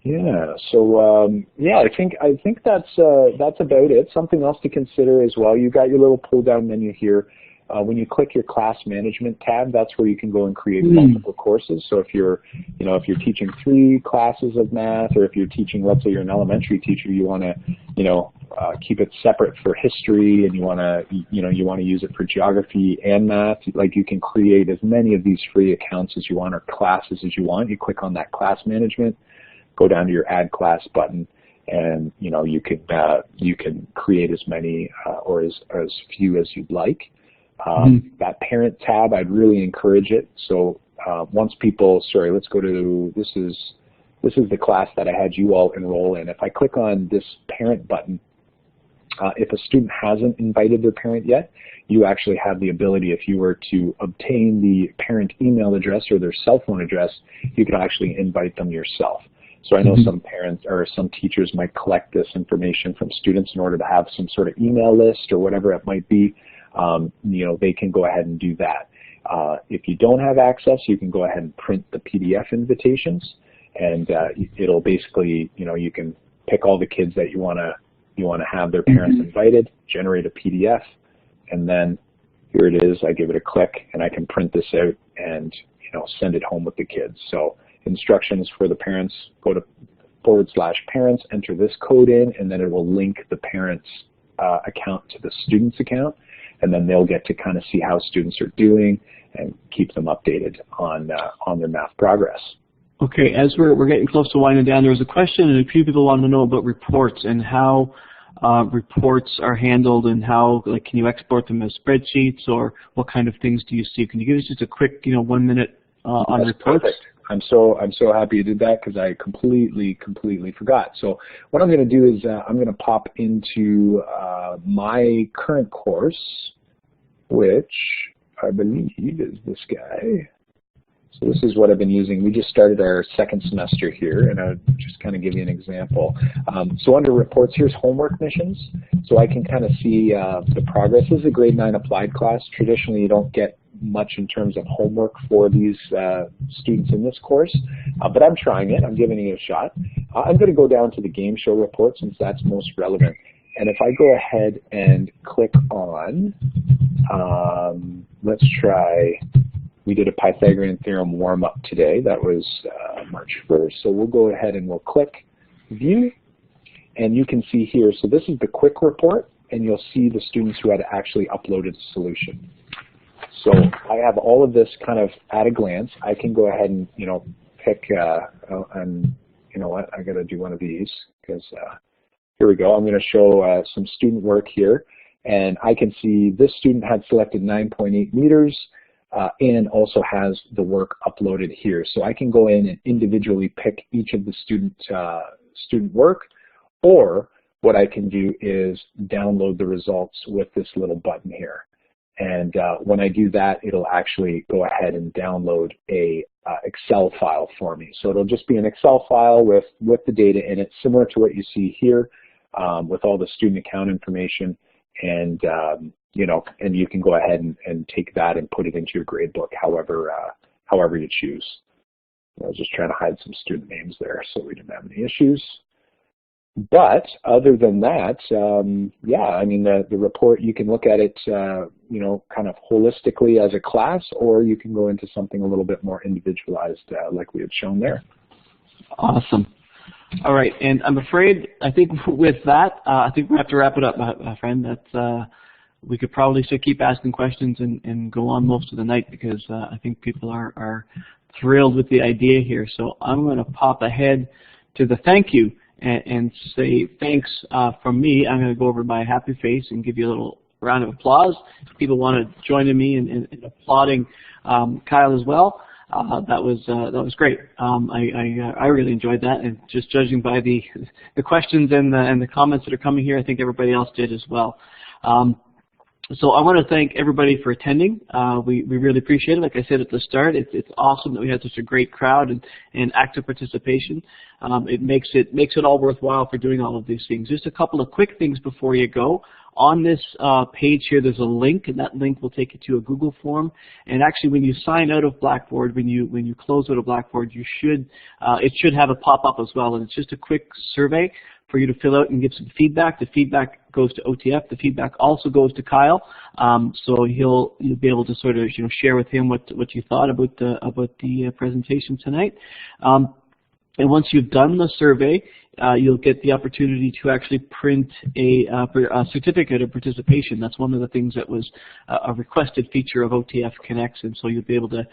Yeah. So yeah, I think that's about it. Something else to consider as well. You got your little pull down menu here. When you click your class management tab, that's where you can go and create multiple courses. So if you're teaching 3 classes of math, or if you're teaching, let's say you're an elementary teacher, you want to, keep it separate for history, and you want to use it for geography and math. Like, you can create as many of these free accounts as you want, or classes as you want. You click on that class management, go down to your add class button, and you can create as many or as few as you'd like. That parent tab, I'd really encourage it. So once people, let's go to, this is the class that I had you all enroll in. If I click on this parent button, if a student hasn't invited their parent yet, you actually have the ability, if you were to obtain the parent email address or their cell phone address, you can actually invite them yourself. So I know some parents or some teachers might collect this information from students in order to have some sort of email list or whatever it might be. They can go ahead and do that. If you don't have access, you can go ahead and print the PDF invitations, and it'll basically, you can pick all the kids that you want to have their parents invited, generate a PDF, and then here it is. I give it a click, and I can print this out and send it home with the kids. So instructions for the parents: go to /parents, enter this code in, and then it will link the parents' account to the student's account. And then they'll get to kind of see how students are doing and keep them updated on their math progress. Okay, as we're getting close to winding down, there was a question, and a few people want to know about reports and how reports are handled, and how, like, can you export them as spreadsheets, or what kind of things do you see? Can you give us just a quick 1 minute on reports? Perfect. I'm so happy you did that, because I completely forgot. So what I'm going to do is I'm going to pop into my current course, which I believe is this guy. So this is what I've been using. We just started our second semester here, and I'll just kind of give you an example. So under reports, here's homework missions. So I can kind of see the progress. This is a grade 9 applied class. Traditionally, you don't get much in terms of homework for these students in this course, but I'm trying it. I'm giving it a shot. I'm going to go down to the game show report, since that's most relevant. And if I go ahead and click on, let's try, we did a Pythagorean theorem warm-up today. That was March 1st. So we'll go ahead and we'll click view, and you can see here, so this is the quick report, and you'll see the students who had actually uploaded a solution. So I have all of this kind of at a glance. I can go ahead and pick, and you know what, I got to do one of these, because here we go. I'm going to show some student work here, and I can see this student had selected 9.8 meters and also has the work uploaded here. So I can go in and individually pick each of the student work, or what I can do is download the results with this little button here. And when I do that, it'll actually go ahead and download a Excel file for me. So it'll just be an Excel file with the data in it, similar to what you see here, with all the student account information. And and you can go ahead and take that and put it into your gradebook, however you choose. I was just trying to hide some student names there so we didn't have any issues. But other than that, yeah, I mean, the report, you can look at it, you know, kind of holistically as a class, or you can go into something a little bit more individualized, like we had shown there. Awesome. All right, and I'm afraid, I think with that, I think we have to wrap it up, my friend. That's, we could probably still keep asking questions and go on most of the night, because I think people are thrilled with the idea here. So I'm going to pop ahead to the thank you and say thanks from me. I'm going to go over my happy face and give you a little round of applause. If people want to join me in applauding Kyle as well, that was great. I really enjoyed that, and just judging by the questions and the comments that are coming here, I think everybody else did as well. So I want to thank everybody for attending. We really appreciate it. Like I said at the start, it's awesome that we had such a great crowd and active participation. It makes it all worthwhile for doing all of these things. Just a couple of quick things before you go. On this page here, there's a link, and that link will take you to a Google form. And actually, when you sign out of Blackboard, when you close out of Blackboard, you should it should have a pop-up as well. And it's just a quick survey for you to fill out and give some feedback. The feedback goes to OTF. The feedback also goes to Kyle, so you'll be able to sort of share with him what you thought about the presentation tonight. And once you've done the survey, you'll get the opportunity to actually print a certificate of participation. That's one of the things that was a requested feature of OTF Connects, and so you'll be able to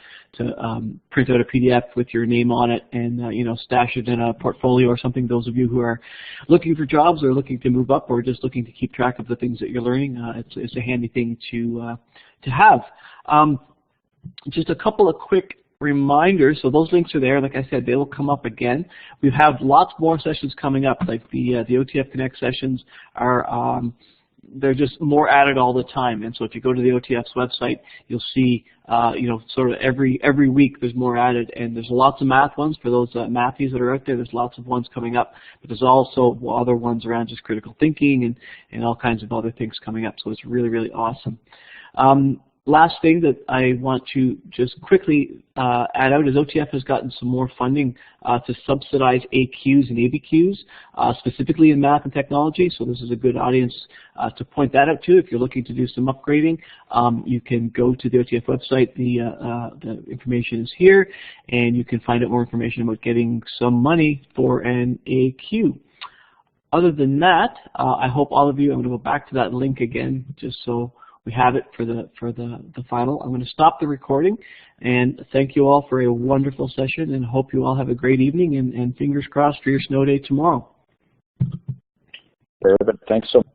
print out a PDF with your name on it and stash it in a portfolio or something. Those of you who are looking for jobs or looking to move up or just looking to keep track of the things that you're learning, it's a handy thing to have. Just a couple of quick reminders. So those links are there. Like I said, they will come up again. We have lots more sessions coming up. Like the OTF Connect sessions are they're just more added all the time. And so if you go to the OTF's website, you'll see sort of every week there's more added. And there's lots of math ones for those mathies that are out there. There's lots of ones coming up, but there's also other ones around just critical thinking and all kinds of other things coming up. So it's really, really awesome. Last thing that I want to just quickly add out is OTF has gotten some more funding to subsidize AQs and ABQs, specifically in math and technology. So this is a good audience to point that out to. If you're looking to do some upgrading, you can go to the OTF website. The information is here, and you can find out more information about getting some money for an AQ. Other than that, I hope all of you, I'm going to go back to that link again just so we have it for the final. I'm going to stop the recording and thank you all for a wonderful session, and hope you all have a great evening, and fingers crossed for your snow day tomorrow. Perfect. Thanks so much.